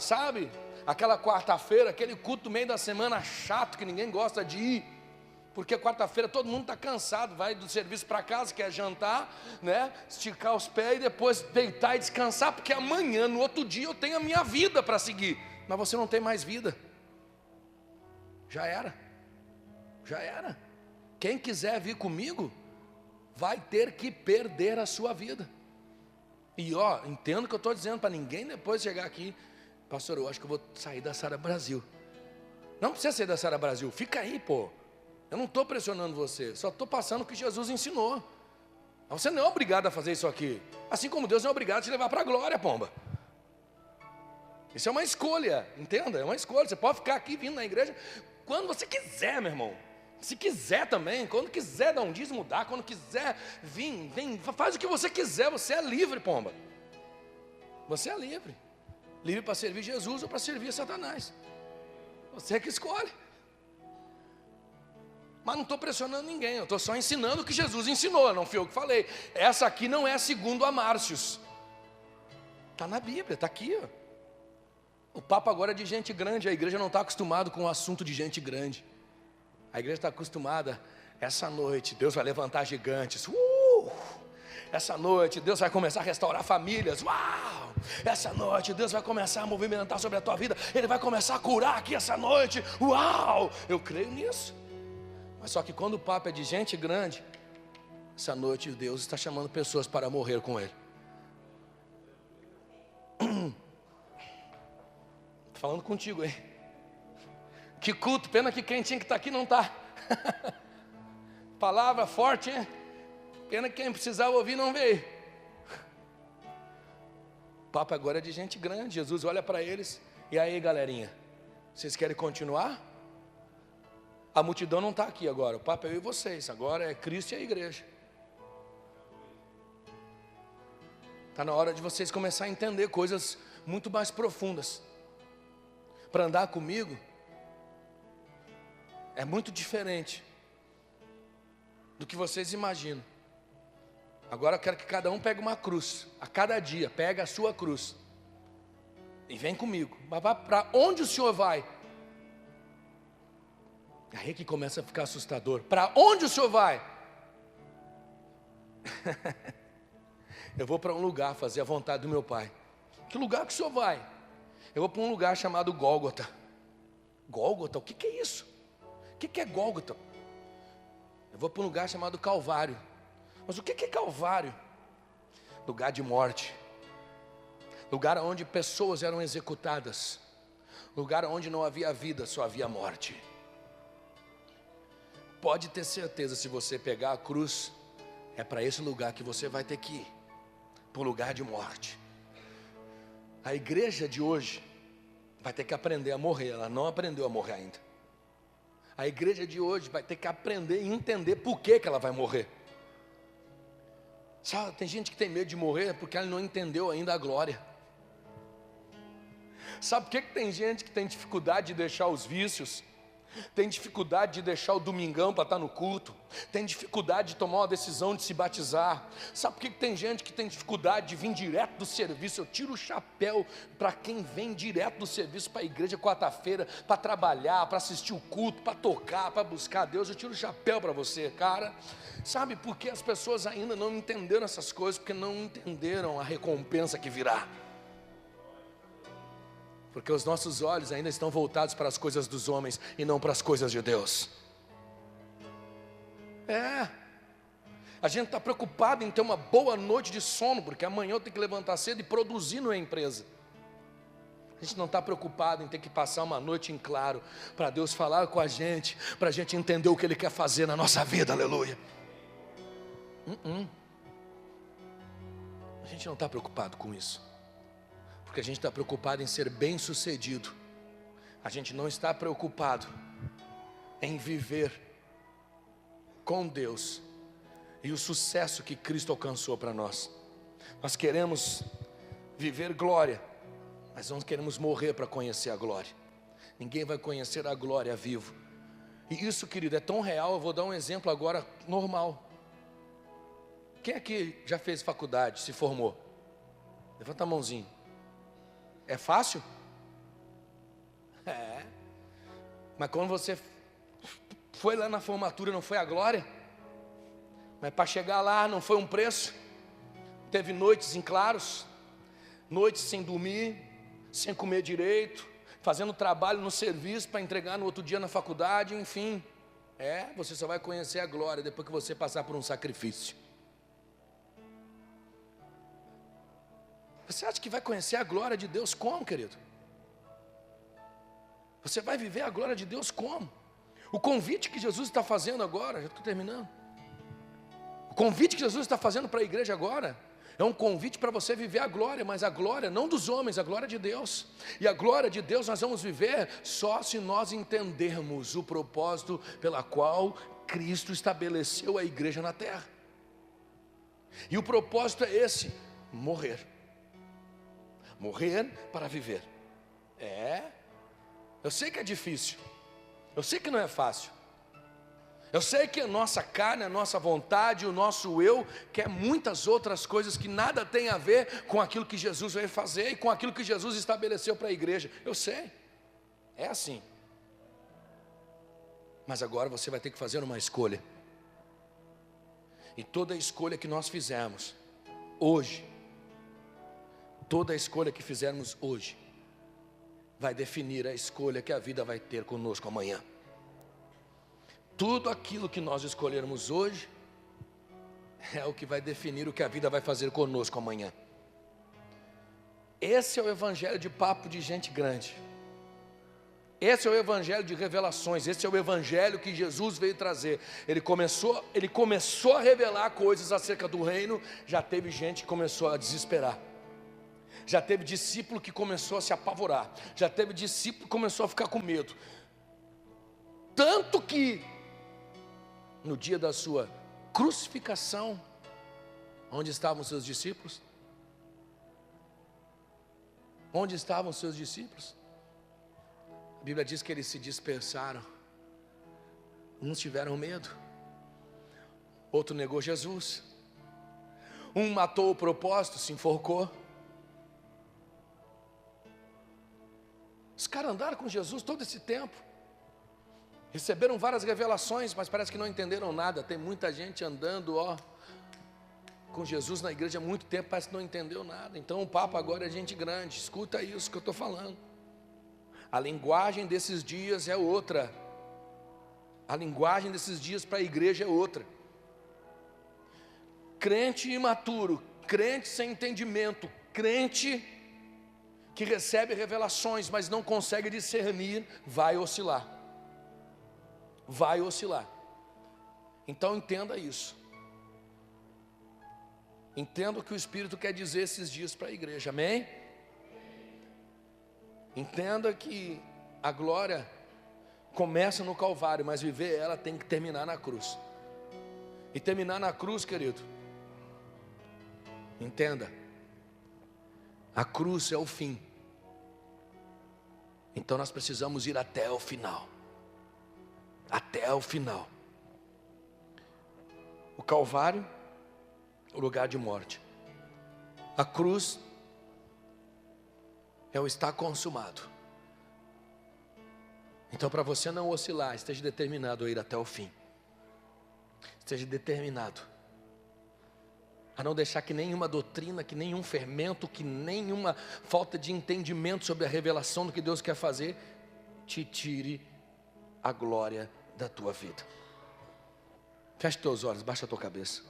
Sabe? Aquela quarta-feira, aquele culto do meio da semana chato que ninguém gosta de ir, porque quarta-feira todo mundo está cansado, vai do serviço para casa, quer jantar, né? Esticar os pés e depois deitar e descansar, porque amanhã, no outro dia, eu tenho a minha vida para seguir. Mas você não tem mais vida. Já era. Quem quiser vir comigo, vai ter que perder a sua vida. E entendo o que eu estou dizendo, para ninguém depois chegar aqui, pastor, eu acho que eu vou sair da Sara Brasil. Não precisa sair da Sara Brasil, fica aí, pô. Eu não estou pressionando você, só estou passando o que Jesus ensinou. Você não é obrigado a fazer isso aqui. Assim como Deus não é obrigado a te levar para a glória, pomba. Isso é uma escolha, entenda? É uma escolha. Você pode ficar aqui vindo na igreja quando você quiser, meu irmão. Se quiser também, quando quiser dar um dízimo, dá. Quando quiser, vem, faz o que você quiser. Você é livre, pomba. Você é livre. Livre para servir Jesus ou para servir Satanás. Você é que escolhe. Mas não estou pressionando ninguém, eu estou só ensinando o que Jesus ensinou, não fui eu que falei. Essa aqui não é segundo a Márcios. Está na Bíblia, está aqui, O papo agora é de gente grande. A igreja não está acostumada com o assunto de gente grande. A igreja está acostumada. Essa noite Deus vai levantar gigantes. Essa noite Deus vai começar a restaurar famílias. Uau! Essa noite Deus vai começar a movimentar sobre a tua vida. Ele vai começar a curar aqui essa noite. Uau! Eu creio nisso. Mas só que quando o papo é de gente grande, essa noite Deus está chamando pessoas para morrer com Ele. Estou falando contigo, hein? Que culto, pena que quem tinha que estar aqui não está. Palavra forte, hein? Pena que quem precisava ouvir não veio. O papo agora é de gente grande. Jesus olha para eles. E aí, galerinha, vocês querem continuar? A multidão não está aqui agora. O papo é eu e vocês. Agora é Cristo e a igreja. Está na hora de vocês começar a entender coisas muito mais profundas. Para andar comigo é muito diferente do que vocês imaginam. Agora eu quero que cada um pegue uma cruz. A cada dia, pega a sua cruz. E vem comigo. Mas para onde o Senhor vai? Aí que começa a ficar assustador. Para onde o Senhor vai? Eu vou para um lugar fazer a vontade do meu Pai. Que lugar que o Senhor vai? Eu vou para um lugar chamado Gólgota. Gólgota, o que é isso? O que é Gólgota? Eu vou para um lugar chamado Calvário. Mas o que é Calvário? Lugar de morte. Lugar onde pessoas eram executadas. Lugar onde não havia vida, só havia morte. Pode ter certeza, se você pegar a cruz, é para esse lugar que você vai ter que ir. Para um lugar de morte. A igreja de hoje vai ter que aprender a morrer. Ela não aprendeu a morrer ainda. A igreja de hoje vai ter que aprender e entender por que ela vai morrer. Sabe, tem gente que tem medo de morrer porque ela não entendeu ainda a glória. Sabe por que tem gente que tem dificuldade de deixar os vícios? Tem dificuldade de deixar o domingão para estar no culto, tem dificuldade de tomar uma decisão de se batizar. Sabe por que tem gente que tem dificuldade de vir direto do serviço? Eu tiro o chapéu para quem vem direto do serviço para a igreja quarta-feira, para trabalhar, para assistir o culto, para tocar, para buscar a Deus. Eu tiro o chapéu para você, cara. Sabe por que as pessoas ainda não entenderam essas coisas? Porque não entenderam a recompensa que virá. Porque os nossos olhos ainda estão voltados para as coisas dos homens e não para as coisas de Deus. A gente está preocupado em ter uma boa noite de sono, porque amanhã eu tenho que levantar cedo e produzir na empresa. A gente não está preocupado em ter que passar uma noite em claro, para Deus falar com a gente, para a gente entender o que Ele quer fazer na nossa vida, aleluia. A gente não está preocupado com isso. Porque a gente está preocupado em ser bem sucedido. A gente não está preocupado em viver com Deus e o sucesso que Cristo alcançou para nós. Nós queremos viver glória, mas não queremos morrer para conhecer a glória. Ninguém vai conhecer a glória vivo. E isso, querido, é tão real. Eu vou dar um exemplo agora normal. Quem aqui já fez faculdade, se formou? Levanta a mãozinha. É fácil? Mas quando você foi lá na formatura, não foi a glória? Mas para chegar lá não foi um preço? Teve noites em claros, noites sem dormir, sem comer direito, fazendo trabalho no serviço para entregar no outro dia na faculdade, enfim. Você só vai conhecer a glória depois que você passar por um sacrifício. Você acha que vai conhecer a glória de Deus como, querido? Você vai viver a glória de Deus como? O convite que Jesus está fazendo agora, já estou terminando. O convite que Jesus está fazendo para a igreja agora é um convite para você viver a glória, mas a glória não dos homens, a glória de Deus. E a glória de Deus nós vamos viver só se nós entendermos o propósito pela qual Cristo estabeleceu a igreja na terra. E o propósito é esse: morrer. Morrer para viver. Eu sei que é difícil. Eu sei que não é fácil. Eu sei que a nossa carne, a nossa vontade, o nosso eu quer muitas outras coisas que nada tem a ver com aquilo que Jesus veio fazer e com aquilo que Jesus estabeleceu para a igreja. Eu sei. É assim. Mas agora você vai ter que fazer uma escolha. E toda escolha que nós fizermos hoje, toda escolha que fizermos hoje vai definir a escolha que a vida vai ter conosco amanhã. Tudo aquilo que nós escolhermos hoje é o que vai definir o que a vida vai fazer conosco amanhã. Esse é o evangelho de papo de gente grande. Esse é o evangelho de revelações. Esse é o evangelho que Jesus veio trazer. Ele começou a revelar coisas acerca do reino. Já teve gente que começou a desesperar. Já teve discípulo que começou a se apavorar. Já teve discípulo que começou a ficar com medo. Tanto que no dia da sua crucificação, onde estavam seus discípulos? Onde estavam seus discípulos? A Bíblia diz que eles se dispersaram. Uns tiveram medo, outro negou Jesus. Um matou o propósito, se enforcou. Os caras andaram com Jesus todo esse tempo, receberam várias revelações, mas parece que não entenderam nada. Tem muita gente andando com Jesus na igreja há muito tempo, parece que não entendeu nada. Então o papo agora é gente grande. Escuta isso que eu estou falando. A linguagem desses dias é outra. A linguagem desses dias para a igreja é outra. Crente imaturo, crente sem entendimento, crente que recebe revelações, mas não consegue discernir, vai oscilar. Vai oscilar. Então entenda isso. Entenda o que o Espírito quer dizer esses dias para a igreja, amém? Entenda que a glória começa no Calvário, mas viver ela tem que terminar na cruz. E terminar na cruz, querido, entenda, a cruz é o fim. Então nós precisamos ir até o final. Até o final. O Calvário, o lugar de morte. A cruz é o está consumado. Então, para você não oscilar, esteja determinado a ir até o fim. Esteja determinado a não deixar que nenhuma doutrina, que nenhum fermento, que nenhuma falta de entendimento sobre a revelação do que Deus quer fazer, te tire a glória da tua vida. Feche teus olhos, baixa a tua cabeça.